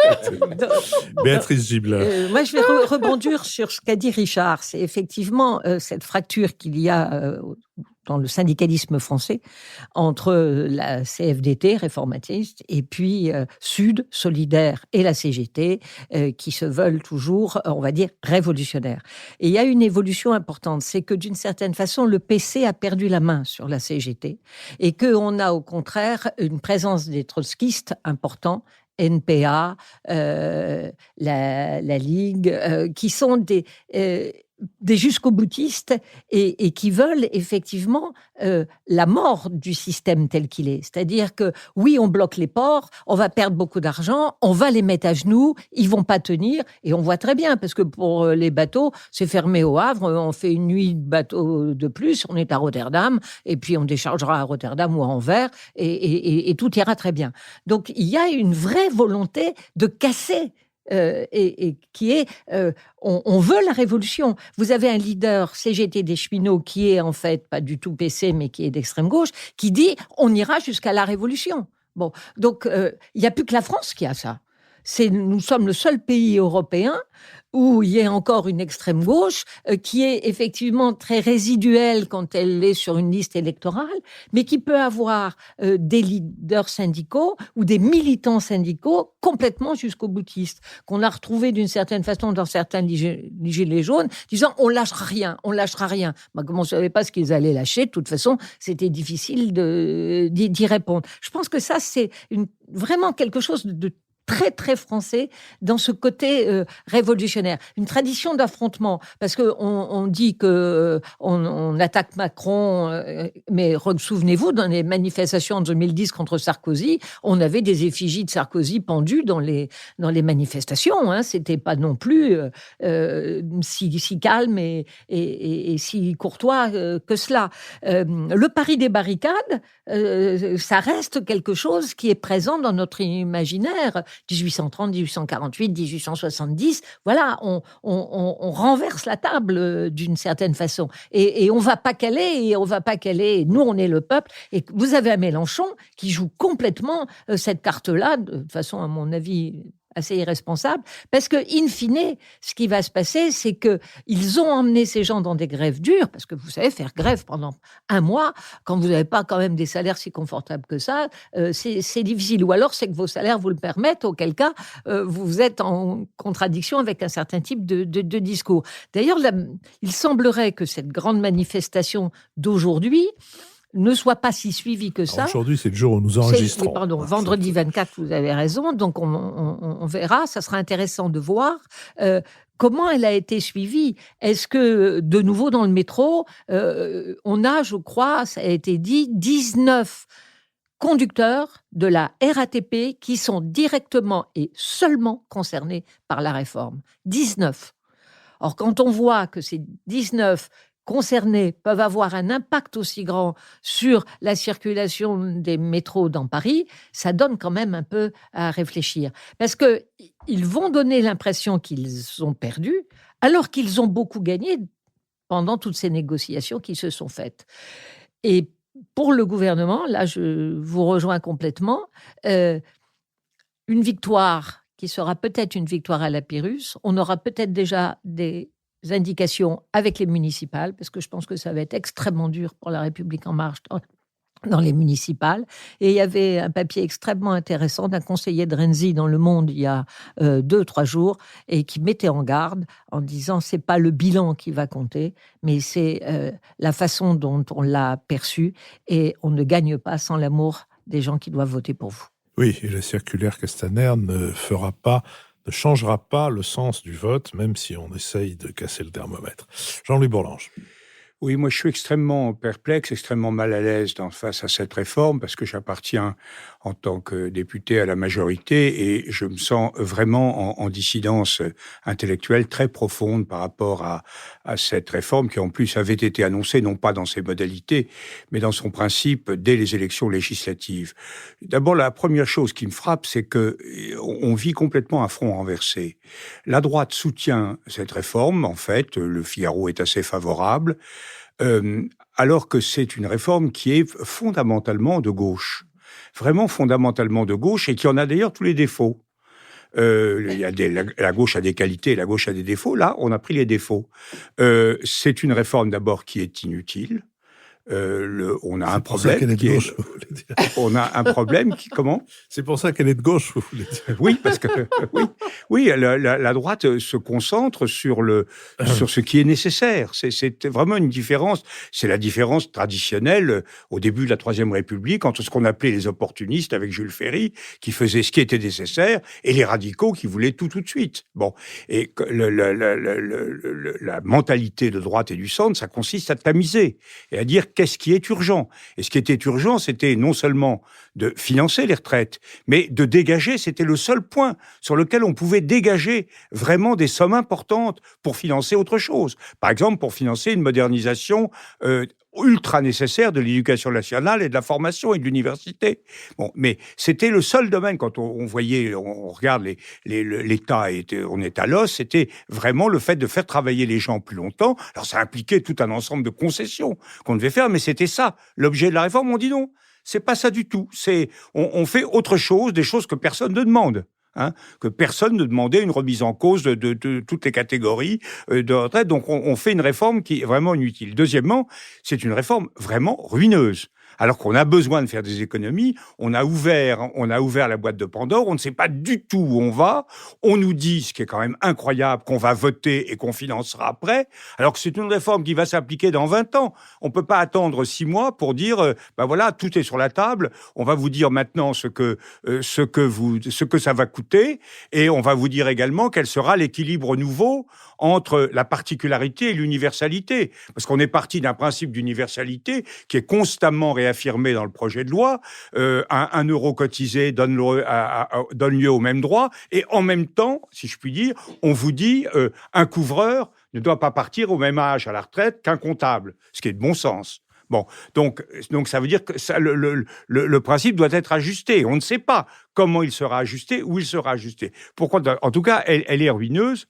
Béatrice Gibler. Moi, je vais rebondir sur ce qu'a dit Richard. C'est effectivement cette fracture qu'il y a dans le syndicalisme français entre la CFDT réformatiste et puis Sud, Solidaire et la CGT qui se veulent toujours, on va dire, révolutionnaires. Et il y a une évolution importante, c'est que d'une certaine façon, le PC a perdu la main sur la CGT et qu'on a au contraire une présence des trotskistes importants, NPA, la Ligue, qui sont des jusqu'au-boutistes et qui veulent effectivement la mort du système tel qu'il est. C'est-à-dire que oui, on bloque les ports, on va perdre beaucoup d'argent, on va les mettre à genoux, ils vont pas tenir, et on voit très bien, parce que pour les bateaux, c'est fermé au Havre, on fait une nuit de bateau de plus, on est à Rotterdam, et puis on déchargera à Rotterdam ou à Anvers, et tout ira très bien. Donc il y a une vraie volonté de casser et qui est on veut la révolution. Vous avez un leader CGT des cheminots qui est en fait pas du tout PC mais qui est d'extrême gauche, qui dit on ira jusqu'à la révolution. Bon, donc il n'y a plus que la France qui a ça. Nous sommes le seul pays européen où il y a encore une extrême gauche qui est effectivement très résiduelle quand elle est sur une liste électorale, mais qui peut avoir des leaders syndicaux ou des militants syndicaux complètement jusqu'au-boutistes, qu'on a retrouvé d'une certaine façon dans certains gilets jaunes, disant on lâchera rien. Bah, comme on ne savait pas ce qu'ils allaient lâcher, de toute façon, c'était difficile d'y répondre. Je pense que ça, c'est vraiment quelque chose de très, très français dans ce côté révolutionnaire. Une tradition d'affrontement, parce qu'on dit qu'on attaque Macron, mais souvenez-vous, dans les manifestations en 2010 contre Sarkozy, on avait des effigies de Sarkozy pendues dans les manifestations. Hein. C'était pas non plus si calme et si courtois que cela. Le pari des barricades, ça reste quelque chose qui est présent dans notre imaginaire. 1830, 1848, 1870. Voilà, on renverse la table d'une certaine façon. Et on va pas caler, Nous, on est le peuple. Et vous avez un Mélenchon qui joue complètement cette carte-là, de façon, à mon avis, assez irresponsable, parce que, in fine, ce qui va se passer, c'est qu'ils ont emmené ces gens dans des grèves dures, parce que vous savez, faire grève pendant un mois, quand vous n'avez pas quand même des salaires si confortables que ça, c'est difficile. Ou alors, c'est que vos salaires vous le permettent, auquel cas, vous êtes en contradiction avec un certain type de discours. D'ailleurs, il semblerait que cette grande manifestation d'aujourd'hui ne soit pas si suivi que ça. Aujourd'hui, c'est le jour où nous enregistrons. Vendredi 24, vous avez raison. Donc, on verra. Ça sera intéressant de voir comment elle a été suivie. Est-ce que, de nouveau, dans le métro, on a, je crois, ça a été dit, 19 conducteurs de la RATP qui sont directement et seulement concernés par la réforme. 19. Or, quand on voit que ces 19 concernés peuvent avoir un impact aussi grand sur la circulation des métros dans Paris, ça donne quand même un peu à réfléchir. Parce qu'ils vont donner l'impression qu'ils ont perdu, alors qu'ils ont beaucoup gagné pendant toutes ces négociations qui se sont faites. Et pour le gouvernement, là je vous rejoins complètement, une victoire qui sera peut-être une victoire à la Pyrrhus, on aura peut-être déjà des indications avec les municipales, parce que je pense que ça va être extrêmement dur pour La République En Marche dans les municipales. Et il y avait un papier extrêmement intéressant d'un conseiller de Renzi dans Le Monde il y a 2-3 jours, et qui mettait en garde en disant c'est pas le bilan qui va compter, mais c'est la façon dont on l'a perçu, et on ne gagne pas sans l'amour des gens qui doivent voter pour vous. Oui, et la circulaire Castaner ne changera pas le sens du vote, même si on essaye de casser le thermomètre. Jean-Louis Bourlanges. Oui, moi je suis extrêmement perplexe, extrêmement mal à l'aise face à cette réforme, parce que j'appartiens en tant que député à la majorité et je me sens vraiment en dissidence intellectuelle très profonde par rapport à cette réforme qui en plus avait été annoncée non pas dans ses modalités, mais dans son principe dès les élections législatives. D'abord, la première chose qui me frappe, c'est que on vit complètement à front renversé. La droite soutient cette réforme, en fait, le Figaro est assez favorable, alors que c'est une réforme qui est fondamentalement de gauche. Vraiment fondamentalement de gauche, et qui en a d'ailleurs tous les défauts. La gauche a des qualités, la gauche a des défauts. Là, on a pris les défauts. C'est une réforme d'abord qui est inutile. On a un problème qui est... On a un problème qui... Comment ? C'est pour ça qu'elle est de gauche, vous voulez dire. Oui, parce que... Oui, la droite se concentre sur ce qui est nécessaire. C'est vraiment une différence. C'est la différence traditionnelle au début de la Troisième République entre ce qu'on appelait les opportunistes avec Jules Ferry, qui faisaient ce qui était nécessaire, et les radicaux qui voulaient tout de suite. Bon. Et la mentalité de droite et du centre, ça consiste à tamiser et à dire qu'est-ce qui est urgent. Et ce qui était urgent, c'était non seulement de financer les retraites, mais de dégager, c'était le seul point sur lequel on pouvait dégager vraiment des sommes importantes pour financer autre chose. Par exemple, pour financer une modernisation ultra nécessaire de l'éducation nationale et de la formation et de l'université. Bon, mais c'était le seul domaine, quand on voyait, on regarde l'État, on est à l'os, c'était vraiment le fait de faire travailler les gens plus longtemps. Alors ça impliquait tout un ensemble de concessions qu'on devait faire, mais c'était ça, l'objet de la réforme. On dit non, c'est pas ça du tout. On fait autre chose, des choses que personne ne demande. Que personne ne demandait une remise en cause de toutes les catégories de retraite. Donc on fait une réforme qui est vraiment inutile. Deuxièmement, c'est une réforme vraiment ruineuse. Alors qu'on a besoin de faire des économies, on a ouvert la boîte de Pandore, on ne sait pas du tout où on va, on nous dit, ce qui est quand même incroyable, qu'on va voter et qu'on financera après, alors que c'est une réforme qui va s'appliquer dans 20 ans. On ne peut pas attendre 6 mois pour dire, voilà, tout est sur la table, on va vous dire maintenant ce que ça va coûter, et on va vous dire également quel sera l'équilibre nouveau entre la particularité et l'universalité. Parce qu'on est parti d'un principe d'universalité qui est constamment réaffirmé dans le projet de loi. 1 euro cotisé donne lieu au même droit. Et en même temps, si je puis dire, on vous dit un couvreur ne doit pas partir au même âge à la retraite qu'un comptable, ce qui est de bon sens. Bon, donc ça veut dire que ça, le principe doit être ajusté. On ne sait pas comment il sera ajusté, où il sera ajusté. Pourquoi ? En tout cas, elle est ruineuse.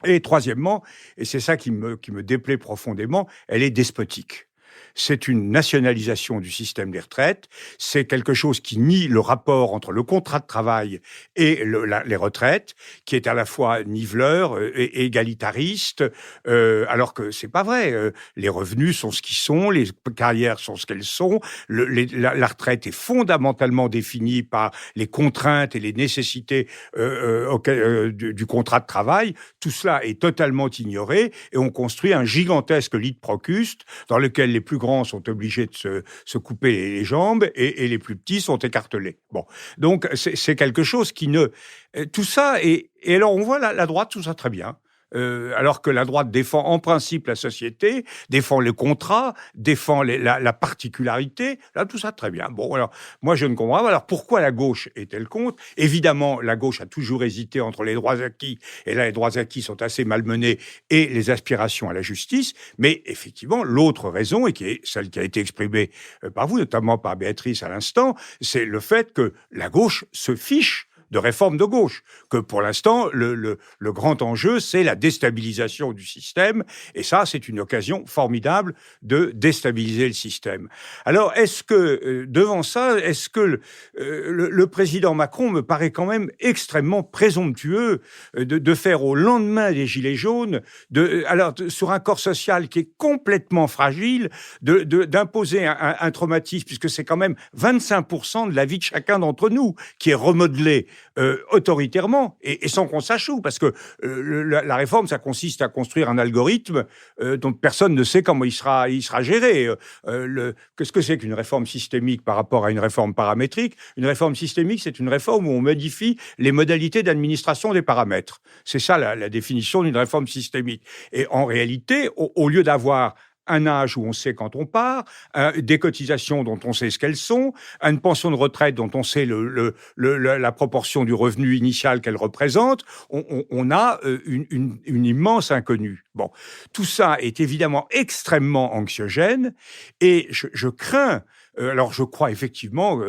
Et troisièmement, et c'est ça qui me déplaît profondément, elle est despotique. C'est une nationalisation du système des retraites. C'est quelque chose qui nie le rapport entre le contrat de travail et les retraites, qui est à la fois niveleur et égalitariste, alors que c'est pas vrai. Les revenus sont ce qu'ils sont, les carrières sont ce qu'elles sont. La retraite est fondamentalement définie par les contraintes et les nécessités du contrat de travail. Tout cela est totalement ignoré et on construit un gigantesque lit de Procuste dans lequel les plus grands sont obligés de se couper les jambes et les plus petits sont écartelés. Bon, donc c'est quelque chose qui ne... Tout ça, et alors on voit la droite, tout ça très bien. Alors que la droite défend en principe la société, défend le contrat, défend la particularité, là tout ça très bien. Bon, alors moi je ne comprends pas. Alors pourquoi la gauche est-elle contre ? Évidemment, la gauche a toujours hésité entre les droits acquis, et là les droits acquis sont assez malmenés, et les aspirations à la justice. Mais effectivement, l'autre raison, et qui est celle qui a été exprimée par vous, notamment par Béatrice à l'instant, c'est le fait que la gauche se fiche de réforme de gauche, que pour l'instant, le grand enjeu, c'est la déstabilisation du système, et ça, c'est une occasion formidable de déstabiliser le système. Alors, est-ce que, devant ça, est-ce que le président Macron me paraît quand même extrêmement présomptueux de faire au lendemain des Gilets jaunes, alors sur un corps social qui est complètement fragile, d'imposer un traumatisme, puisque c'est quand même 25% de la vie de chacun d'entre nous qui est remodelé autoritairement et sans qu'on sache où, parce que la réforme, ça consiste à construire un algorithme dont personne ne sait comment il sera géré. Qu'est-ce que c'est qu'une réforme systémique par rapport à une réforme paramétrique ? Une réforme systémique, c'est une réforme où on modifie les modalités d'administration des paramètres. C'est ça la définition d'une réforme systémique. Et en réalité, au lieu d'avoir un âge où on sait quand on part, des cotisations dont on sait ce qu'elles sont, une pension de retraite dont on sait la proportion du revenu initial qu'elle représente, on a une immense inconnue. Bon, tout ça est évidemment extrêmement anxiogène et je crains. Alors, je crois effectivement,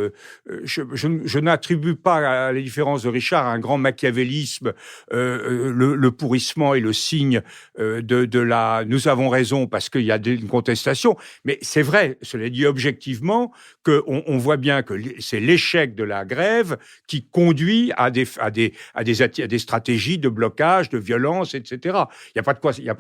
je n'attribue pas, à la différence de Richard, un grand machiavélisme. Le pourrissement est le signe de la... Nous avons raison parce qu'il y a une contestation, mais c'est vrai, cela dit objectivement, qu'on voit bien que c'est l'échec de la grève qui conduit à des stratégies de blocage, de violence, etc. Il n'y a pas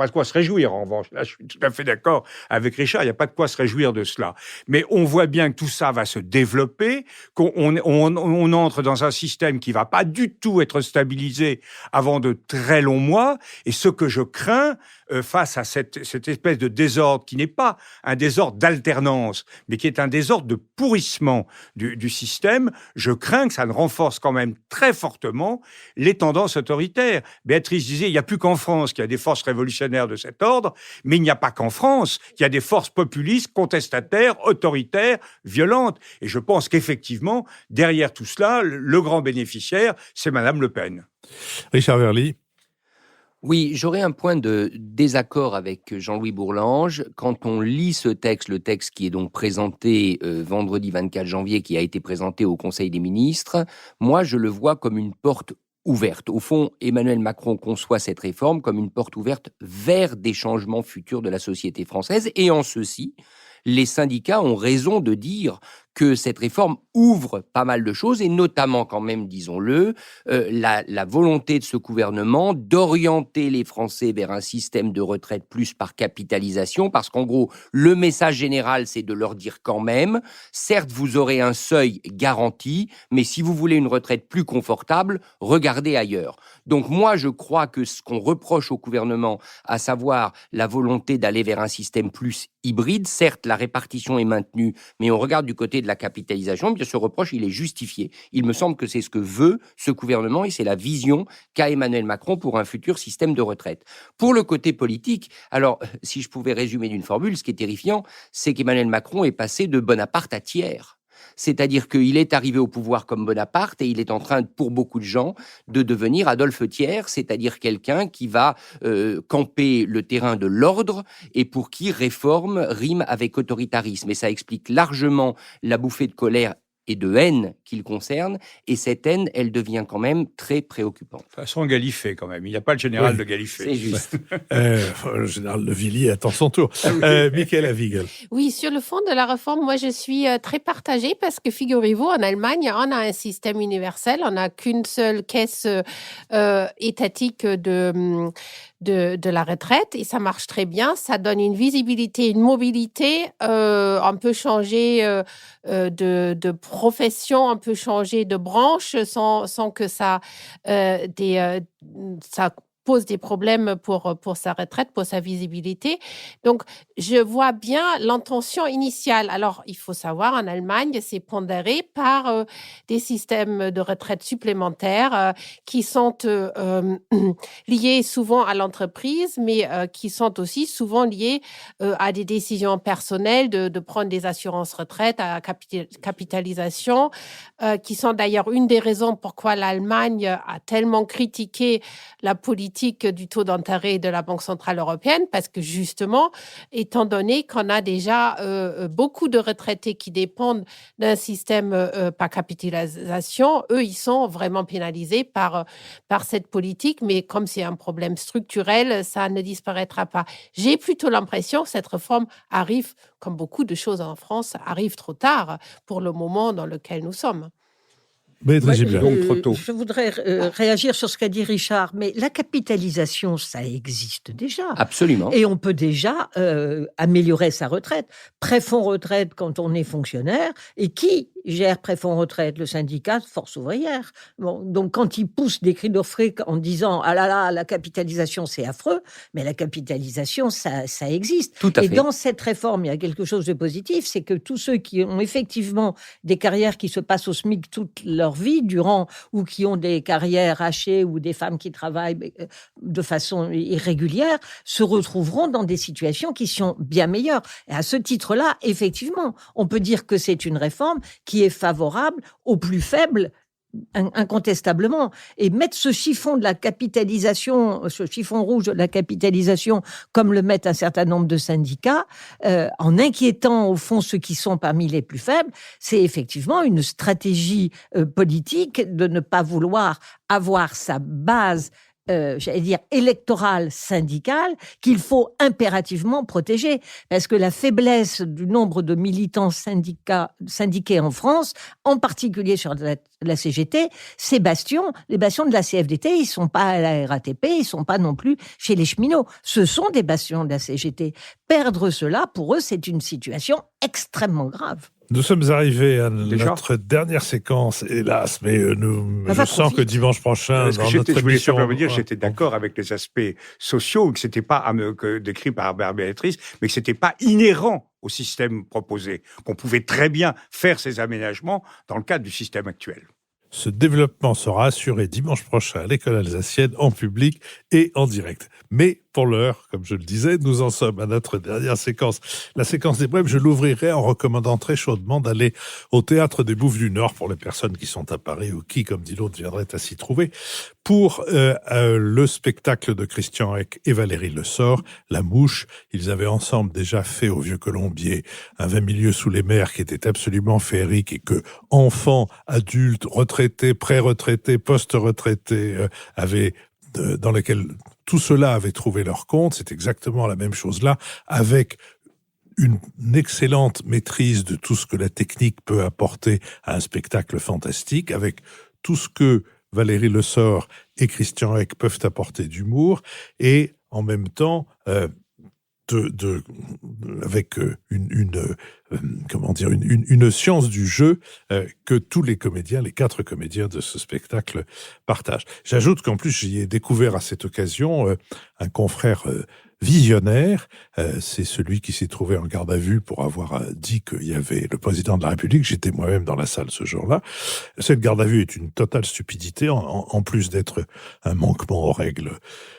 de quoi se réjouir, en revanche. Là, je suis tout à fait d'accord avec Richard, il n'y a pas de quoi se réjouir de cela. Mais on voit bien que tout ça va se développer, qu'on entre dans un système qui va pas du tout être stabilisé avant de très longs mois. Et ce que je crains face à cette espèce de désordre qui n'est pas un désordre d'alternance, mais qui est un désordre de pourrissement du système, je crains que ça ne renforce quand même très fortement les tendances autoritaires. Béatrice disait, il n'y a plus qu'en France qu'il y a des forces révolutionnaires de cet ordre, mais il n'y a pas qu'en France qu'il y a des forces populistes, contestataires, autoritaires, violentes. Et je pense qu'effectivement, derrière tout cela, le grand bénéficiaire, c'est Madame Le Pen. Richard Verly. Oui, j'aurais un point de désaccord avec Jean-Louis Bourlanges. Quand on lit ce texte, le texte qui est donc présenté vendredi 24 janvier, qui a été présenté au Conseil des ministres, moi je le vois comme une porte ouverte. Au fond, Emmanuel Macron conçoit cette réforme comme une porte ouverte vers des changements futurs de la société française. Et en ceci, les syndicats ont raison de dire que cette réforme ouvre pas mal de choses, et notamment quand même, disons-le, la volonté de ce gouvernement d'orienter les Français vers un système de retraite plus par capitalisation, parce qu'en gros, le message général, c'est de leur dire quand même, certes, vous aurez un seuil garanti, mais si vous voulez une retraite plus confortable, regardez ailleurs. Donc moi, je crois que ce qu'on reproche au gouvernement, à savoir la volonté d'aller vers un système plus hybride, certes, la répartition est maintenue, mais on regarde du côté de la capitalisation, bien ce reproche, il est justifié. Il me semble que c'est ce que veut ce gouvernement et c'est la vision qu'a Emmanuel Macron pour un futur système de retraite. Pour le côté politique, alors, si je pouvais résumer d'une formule, ce qui est terrifiant, c'est qu'Emmanuel Macron est passé de Bonaparte à Thiers. C'est-à-dire qu'il est arrivé au pouvoir comme Bonaparte et il est en train, pour beaucoup de gens, de devenir Adolphe Thiers, c'est-à-dire quelqu'un qui va camper le terrain de l'ordre et pour qui réforme rime avec autoritarisme. Et ça explique largement la bouffée de colère et de haine qu'il concerne, et cette haine, elle devient quand même très préoccupante. Façon Gallifet, quand même. Il n'y a pas le général de Gallifet. C'est juste. Le général de Villiers attend son tour. Michaela Wiegel. Oui, sur le fond de la réforme, moi, je suis très partagée parce que, figurez-vous, en Allemagne, on a un système universel. On n'a qu'une seule caisse étatique de la retraite et ça marche très bien. Ça donne une visibilité, une mobilité. On peut changer de profession, on peut changer de branche sans que ça pose des problèmes pour sa retraite, pour sa visibilité. Donc, je vois bien l'intention initiale. Alors, il faut savoir, en Allemagne, c'est pondéré par des systèmes de retraite supplémentaires qui sont liés souvent à l'entreprise, mais qui sont aussi souvent liés à des décisions personnelles de prendre des assurances retraite à capitalisation, qui sont d'ailleurs une des raisons pourquoi l'Allemagne a tellement critiqué la politique du taux d'intérêt de la Banque centrale européenne, parce que justement, étant donné qu'on a déjà beaucoup de retraités qui dépendent d'un système par capitalisation, eux, ils sont vraiment pénalisés par cette politique, mais comme c'est un problème structurel, ça ne disparaîtra pas. J'ai plutôt l'impression que cette réforme arrive, comme beaucoup de choses en France, arrive trop tard pour le moment dans lequel nous sommes. Je voudrais réagir sur ce qu'a dit Richard, mais la capitalisation, ça existe déjà. Absolument. Et on peut déjà améliorer sa retraite. Préfonds retraite quand on est fonctionnaire. Et qui gère préfonds retraite? Le syndicat de Force ouvrière. Bon, donc quand ils poussent des cris d'orfraie en disant « Ah là là, la capitalisation, c'est affreux », mais la capitalisation, ça existe. Tout à fait. Et dans cette réforme, il y a quelque chose de positif, c'est que tous ceux qui ont effectivement des carrières qui se passent au SMIC toute leur vie durant, ou qui ont des carrières hachées, ou des femmes qui travaillent de façon irrégulière, se retrouveront dans des situations qui sont bien meilleures. Et à ce titre-là, effectivement, on peut dire que c'est une réforme qui est favorable aux plus faibles, incontestablement. Et mettre ce chiffon de la capitalisation, ce chiffon rouge de la capitalisation, comme le mettent un certain nombre de syndicats, en inquiétant au fond ceux qui sont parmi les plus faibles, c'est effectivement une stratégie politique de ne pas vouloir avoir sa base électorale syndicale qu'il faut impérativement protéger. Parce que la faiblesse du nombre de militants syndiqués en France, en particulier sur la CGT, les bastions de la CFDT, ils ne sont pas à la RATP, ils ne sont pas non plus chez les cheminots. Ce sont des bastions de la CGT. Perdre cela, pour eux, c'est une situation extrêmement grave. Nous sommes arrivés à notre dernière séquence, hélas, mais je sens que dimanche prochain, dans notre émission... Je voulais simplement dire que j'étais d'accord avec les aspects sociaux, que ce n'était pas décrit par Béatrice, mais que ce n'était pas inhérent au système proposé, qu'on pouvait très bien faire ces aménagements dans le cadre du système actuel. Ce développement sera assuré dimanche prochain à l'école alsacienne, en public et en direct. Mais pour l'heure, comme je le disais, nous en sommes à notre dernière séquence. La séquence des brèves, je l'ouvrirai en recommandant très chaudement d'aller au Théâtre des Bouffes du Nord pour les personnes qui sont à Paris ou qui, comme dit l'autre, viendraient à s'y trouver, pour le spectacle de Christian Eck et Valérie Le Sort, La Mouche. Ils avaient ensemble déjà fait au Vieux Colombier un 20 milieux sous les mers qui était absolument féerique et que enfants, adultes, retraités, pré-retraités, post-retraités dans lequel tout cela avait trouvé leur compte. C'est exactement la même chose là, avec une excellente maîtrise de tout ce que la technique peut apporter à un spectacle fantastique, avec tout ce que Valérie Le Sort et Christian Eck peuvent apporter d'humour, et en même temps avec une science du jeu que tous les comédiens, les 4 comédiens de ce spectacle partagent. J'ajoute qu'en plus, j'y ai découvert à cette occasion un confrère visionnaire, c'est celui qui s'est trouvé en garde à vue pour avoir dit qu'il y avait le président de la République. J'étais moi-même dans la salle ce jour-là. Cette garde à vue est une totale stupidité, en plus d'être un manquement aux règles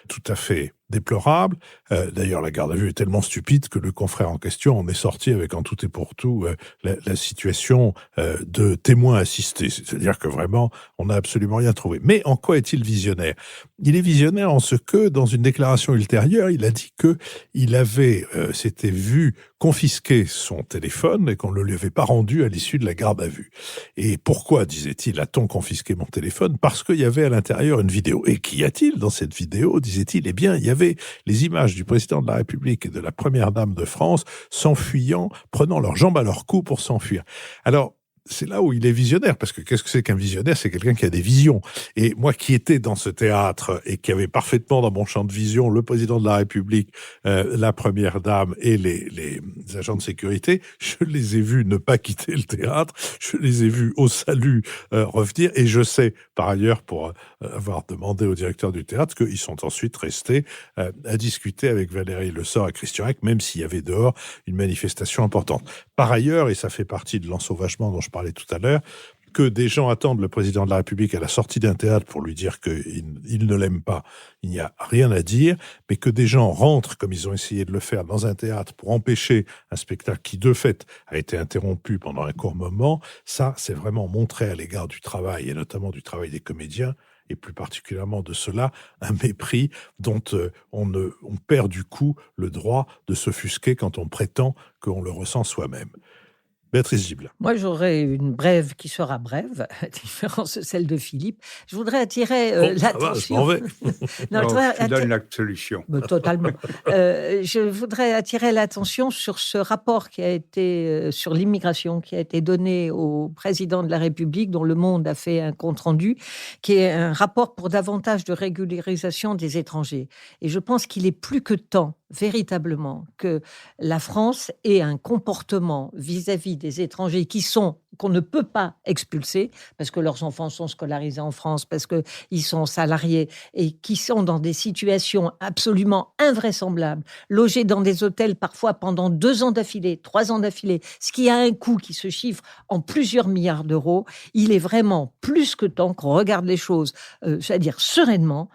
tout à fait déplorable. D'ailleurs, la garde à vue est tellement stupide que le confrère en question en est sorti avec en tout et pour tout la situation de témoin assisté. C'est-à-dire que vraiment, on n'a absolument rien trouvé. Mais en quoi est-il visionnaire ? Il est visionnaire en ce que, dans une déclaration ultérieure, il a dit qu'il avait s'était vu confisquer son téléphone et qu'on ne lui avait pas rendu à l'issue de la garde à vue. Et pourquoi, disait-il, a-t-on confisqué mon téléphone ? Parce qu'il y avait à l'intérieur une vidéo. Et qu'y a-t-il dans cette vidéo, disait-il ? Eh bien, il y avait les images du président de la République et de la première dame de France s'enfuyant, prenant leurs jambes à leur cou pour s'enfuir. Alors, c'est là où il est visionnaire, parce que qu'est-ce que c'est qu'un visionnaire ? C'est quelqu'un qui a des visions. Et moi qui étais dans ce théâtre et qui avait parfaitement dans mon champ de vision le président de la République, la première dame et les agents de sécurité, je les ai vus ne pas quitter le théâtre, je les ai vus au salut revenir, et je sais par ailleurs, pour avoir demandé au directeur du théâtre, qu'ils sont ensuite restés à discuter avec Valérie Lessort et Christian Eck, même s'il y avait dehors une manifestation importante. Par ailleurs, et ça fait partie de l'ensauvagement dont je parlais tout à l'heure, que des gens attendent le président de la République à la sortie d'un théâtre pour lui dire qu'il ne l'aime pas, il n'y a rien à dire, mais que des gens rentrent, comme ils ont essayé de le faire dans un théâtre, pour empêcher un spectacle qui, de fait, a été interrompu pendant un court moment, ça, c'est vraiment montrer à l'égard du travail, et notamment du travail des comédiens, et plus particulièrement de cela, un mépris dont on perd du coup le droit de s'offusquer quand on prétend qu'on le ressent soi-même. Béatrice Gibelin. Moi, j'aurais une brève qui sera brève, à différence de celle de Philippe. Je voudrais attirer l'attention. Va, je m'en vais. Je donne la solution. Totalement. Je voudrais attirer l'attention sur ce rapport qui a été sur l'immigration, qui a été donné au président de la République, dont Le Monde a fait un compte-rendu, qui est un rapport pour davantage de régularisation des étrangers. Et je pense qu'il est plus que temps, véritablement, que la France ait un comportement vis-à-vis des étrangers qu'on ne peut pas expulser parce que leurs enfants sont scolarisés en France, parce qu'ils sont salariés et qui sont dans des situations absolument invraisemblables, logés dans des hôtels parfois pendant 2 ans d'affilée, 3 ans d'affilée, ce qui a un coût qui se chiffre en plusieurs milliards d'euros. Il est vraiment plus que temps qu'on regarde les choses, c'est-à-dire sereinement.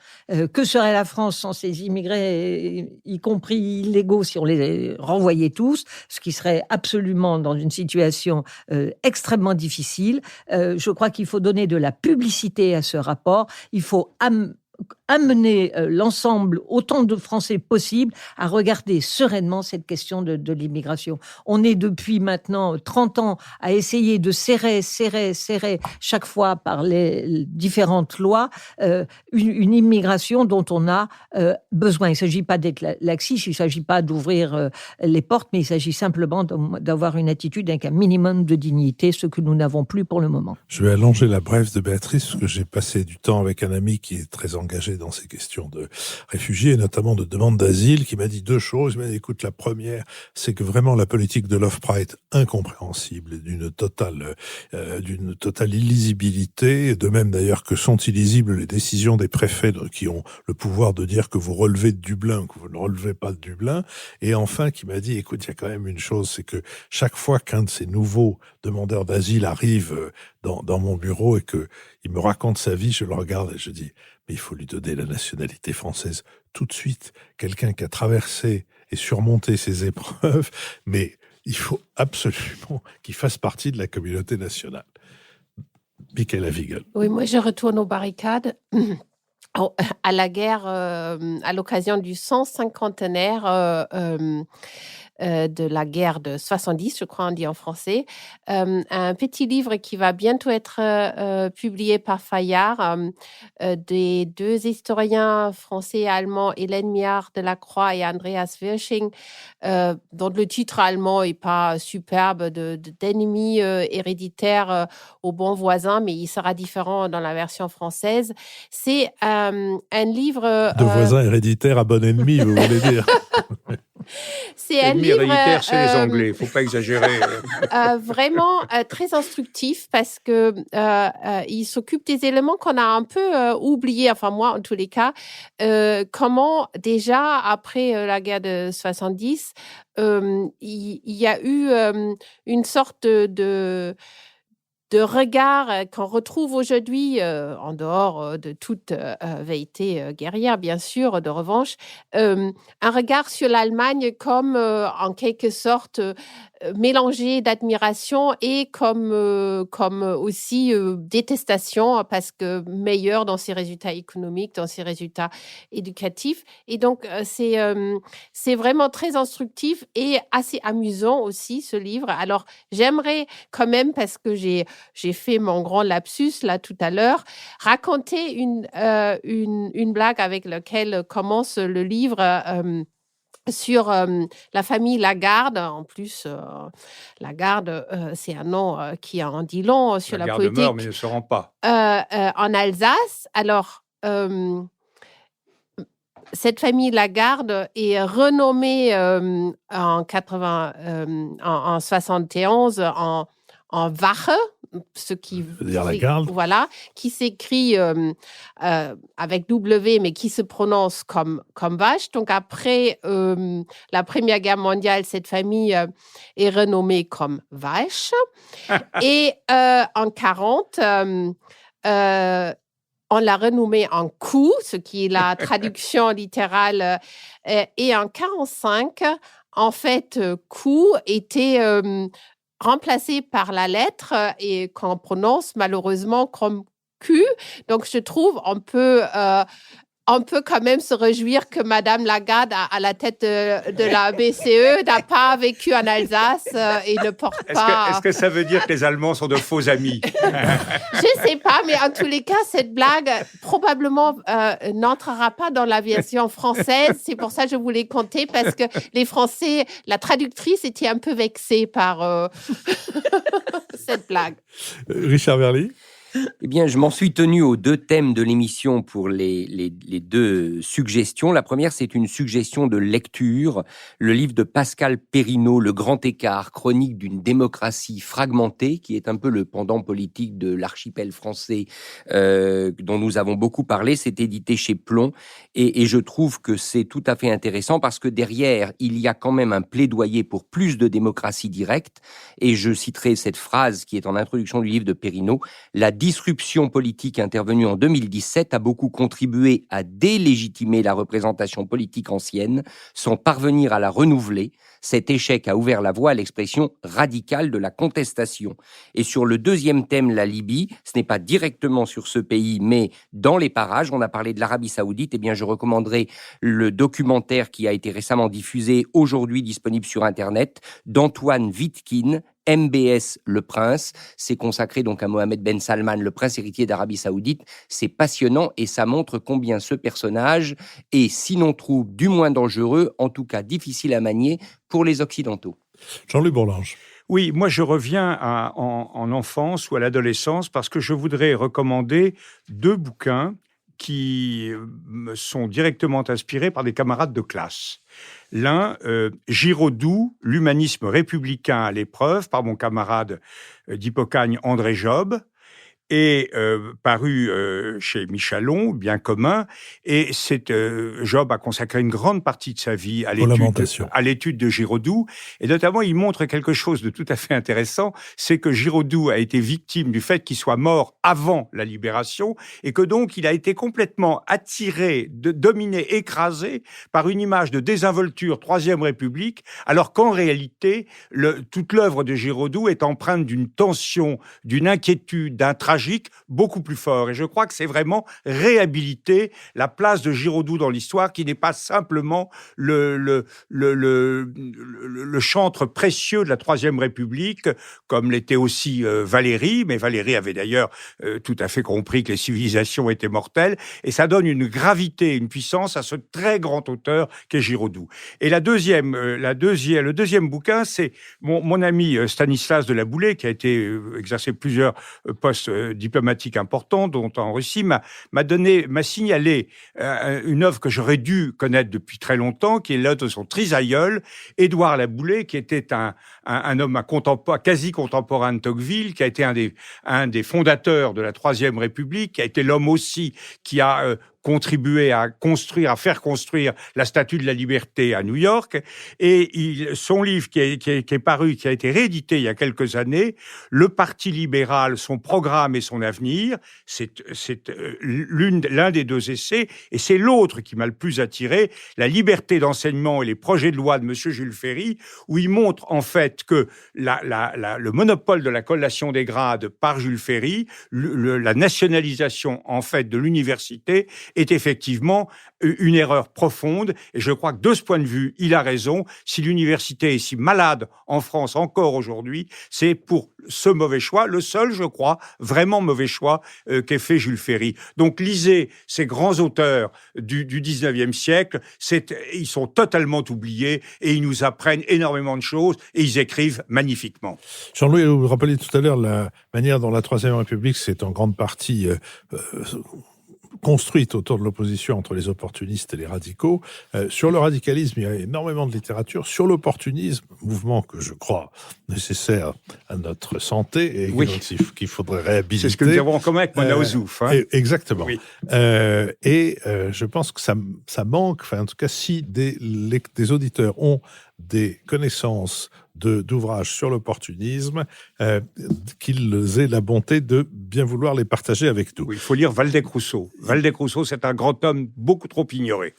Que serait la France sans ces immigrés, y compris illégaux, si on les renvoyait tous, ce qui serait absolument dans une situation extrêmement difficile. Je crois qu'il faut donner de la publicité à ce rapport. Il faut amener l'ensemble, autant de Français possible, à regarder sereinement cette question de l'immigration. On est depuis maintenant 30 ans à essayer de serrer chaque fois par les différentes lois une immigration dont on a besoin. Il ne s'agit pas d'être laxiste, il ne s'agit pas d'ouvrir les portes, mais il s'agit simplement d'avoir une attitude avec un minimum de dignité, ce que nous n'avons plus pour le moment. Je vais allonger la brève de Béatrice, parce que j'ai passé du temps avec un ami qui est très engagé dans ces questions de réfugiés, et notamment de demande d'asile, qui m'a dit 2 choses. Il m'a dit, écoute, la première, c'est que vraiment la politique de l'OFPRA est incompréhensible et d'une totale illisibilité, de même d'ailleurs que sont illisibles les décisions des préfets qui ont le pouvoir de dire que vous relevez de Dublin, que vous ne relevez pas de Dublin. Et enfin, qui m'a dit, écoute, il y a quand même une chose, c'est que chaque fois qu'un de ces nouveaux demandeurs d'asile arrive dans mon bureau et qu'il me raconte sa vie, je le regarde et je dis, mais il faut lui donner la nationalité française tout de suite. Quelqu'un qui a traversé et surmonté ces épreuves, mais il faut absolument qu'il fasse partie de la communauté nationale. Michaela Wiegel. Oui, moi je retourne aux barricades. À la guerre, à l'occasion du 150e de la guerre de 70, je crois on dit en français, un petit livre qui va bientôt être publié par Fayard, des 2 historiens français et allemands, Hélène Miard Delacroix et Andreas Wirsching, dont le titre allemand n'est pas superbe, d'ennemis héréditaires aux bons voisins, mais il sera différent dans la version française. C'est un livre... De voisins héréditaires à bon ennemi, vous voulez dire. C'est un livre héréditaire, c'est les Anglais, il ne faut pas exagérer. Vraiment très instructif parce que il s'occupe des éléments qu'on a un peu oubliés, enfin moi en tous les cas, comment déjà après la guerre de 70, il y a eu une sorte de de regard qu'on retrouve aujourd'hui, en dehors de toute velléité guerrière, bien sûr, de revanche, un regard sur l'Allemagne comme, en quelque sorte, mélangé d'admiration et comme aussi détestation, parce que meilleur dans ses résultats économiques, dans ses résultats éducatifs. Et donc, c'est vraiment très instructif et assez amusant aussi, ce livre. Alors, j'aimerais quand même, parce que j'ai fait mon grand lapsus là tout à l'heure, raconter une blague avec laquelle commence le livre sur la famille Lagarde. En plus, Lagarde, c'est un nom qui en dit long sur la politique. Meurt, mais ne se rend pas. En Alsace. Alors, cette famille Lagarde est renommée en 71 en Wache, ce qui veut dire la garde. Voilà, qui s'écrit avec W, mais qui se prononce comme vache. Donc après la Première Guerre mondiale, cette famille est renommée comme Vache. Et en 40, on l'a renommée en Coup, ce qui est la traduction littérale. Et en 45, en fait, Coup était remplacé par la lettre et qu'on prononce malheureusement comme Q. Donc, je trouve on peut quand même se réjouir que Madame Lagarde, à la tête de la BCE, n'a pas vécu en Alsace et ne porte pas... Est-ce que ça veut dire que les Allemands sont de faux amis? Je ne sais pas, mais en tous les cas, cette blague probablement n'entrera pas dans la version française. C'est pour ça que je voulais compter, parce que les Français, la traductrice était un peu vexée par cette blague. Richard Verly? Eh bien, je m'en suis tenu aux deux thèmes de l'émission pour les deux suggestions. La première, c'est une suggestion de lecture. Le livre de Pascal Perrineau, Le Grand Écart, chronique d'une démocratie fragmentée, qui est un peu le pendant politique de l'archipel français dont nous avons beaucoup parlé. C'est édité chez Plon. Et je trouve que c'est tout à fait intéressant parce que derrière, il y a quand même un plaidoyer pour plus de démocratie directe. Et je citerai cette phrase qui est en introduction du livre de Perrineau. La disruption politique intervenue en 2017 a beaucoup contribué à délégitimer la représentation politique ancienne, sans parvenir à la renouveler. Cet échec a ouvert la voie à l'expression radicale de la contestation. Et sur le deuxième thème, la Libye, ce n'est pas directement sur ce pays, mais dans les parages. On a parlé de l'Arabie Saoudite. Eh bien, je recommanderai le documentaire qui a été récemment diffusé, aujourd'hui disponible sur Internet, d'Antoine Wittkin, MBS Le Prince. C'est consacré donc à Mohamed Ben Salman, le prince héritier d'Arabie Saoudite. C'est passionnant et ça montre combien ce personnage est, sinon trouble, du moins dangereux, en tout cas difficile à manier pour les Occidentaux. Jean-Louis Bourlange. Oui, moi je reviens en enfance ou à l'adolescence parce que je voudrais recommander deux bouquins qui me sont directement inspirés par des camarades de classe. L'un, Giraudoux, l'humanisme républicain à l'épreuve, par mon camarade d'Hippocagne André Job, et paru chez Michalon, bien commun. Et Job a consacré une grande partie de sa vie à l'étude de Giraudoux. Et notamment, il montre quelque chose de tout à fait intéressant, c'est que Giraudoux a été victime du fait qu'il soit mort avant la libération, et que donc il a été complètement attiré, dominé, écrasé par une image de désinvolture Troisième République, alors qu'en réalité, toute l'œuvre de Giraudoux est empreinte d'une tension, d'une inquiétude, d'un tragique beaucoup plus fort. Et je crois que c'est vraiment réhabiliter la place de Giraudoux dans l'histoire, qui n'est pas simplement le chantre précieux de la Troisième République, comme l'était aussi Valéry. Mais Valéry avait d'ailleurs tout à fait compris que les civilisations étaient mortelles. Et ça donne une gravité, une puissance à ce très grand auteur qu'est Giraudoux. Et le deuxième bouquin, c'est mon ami Stanislas de la Boulay, qui a été exercé plusieurs postes diplomatiques importants, dont en Russie, m'a signalé une œuvre que j'aurais dû connaître depuis très longtemps, qui est l'œuvre de son trisaïeul, Édouard Laboulay, qui était un homme quasi contemporain de Tocqueville, qui a été un des fondateurs de la Troisième République, qui a été l'homme aussi qui a contribué à faire construire la Statue de la Liberté à New York. Et son livre qui est paru, qui a été réédité il y a quelques années, Le Parti libéral, son programme et son avenir, c'est l'un des deux essais, et c'est l'autre qui m'a le plus attiré, La liberté d'enseignement et les projets de loi de M. Jules Ferry, où il montre en fait que le monopole de la collation des grades par Jules Ferry, la nationalisation en fait de l'université est effectivement une erreur profonde, et je crois que de ce point de vue, il a raison. Si l'université est si malade en France encore aujourd'hui, c'est pour ce mauvais choix, le seul, je crois, vraiment mauvais choix qu'ait fait Jules Ferry. Donc lisez ces grands auteurs du 19e siècle, ils sont totalement oubliés et ils nous apprennent énormément de choses et ils écrivent magnifiquement. Jean-Louis, vous rappeliez tout à l'heure la manière dont la Troisième République s'est en grande partie construite autour de l'opposition entre les opportunistes et les radicaux. Sur le radicalisme, il y a énormément de littérature. Sur l'opportunisme, mouvement que je crois nécessaire à notre santé et qu'il faudrait réhabiliter. C'est ce que nous avons en commun avec Mona Ozouf. Exactement. Oui. Je pense que ça manque, en tout cas, si des auditeurs ont des connaissances d'ouvrages sur l'opportunisme, qu'ils aient la bonté de bien vouloir les partager avec nous. Oui, il faut lire Waldeck-Rousseau. Waldeck-Rousseau, c'est un grand homme beaucoup trop ignoré.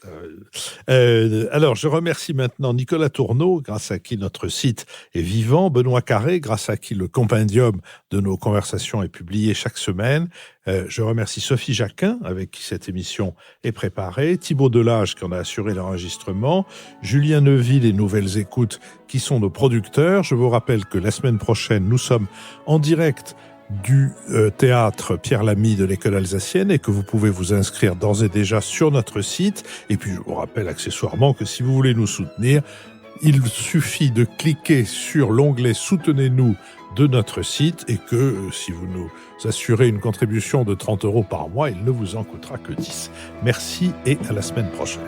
Alors, je remercie maintenant Nicolas Tourneau, grâce à qui notre site est vivant, Benoît Carré, grâce à qui le compendium de nos conversations est publié chaque semaine. Je remercie Sophie Jacquin, avec qui cette émission est préparée, Thibaut Delage, qui en a assuré l'enregistrement, Julien Neuville et Nouvelles Écoutes, qui sont nos producteurs. Je vous rappelle que la semaine prochaine, nous sommes en direct du théâtre Pierre Lamy de l'École alsacienne et que vous pouvez vous inscrire d'ores et déjà sur notre site. Et puis, je vous rappelle accessoirement que si vous voulez nous soutenir, il suffit de cliquer sur l'onglet « Soutenez-nous » de notre site et que si vous nous assurez une contribution de 30 € par mois, il ne vous en coûtera que 10. Merci et à la semaine prochaine.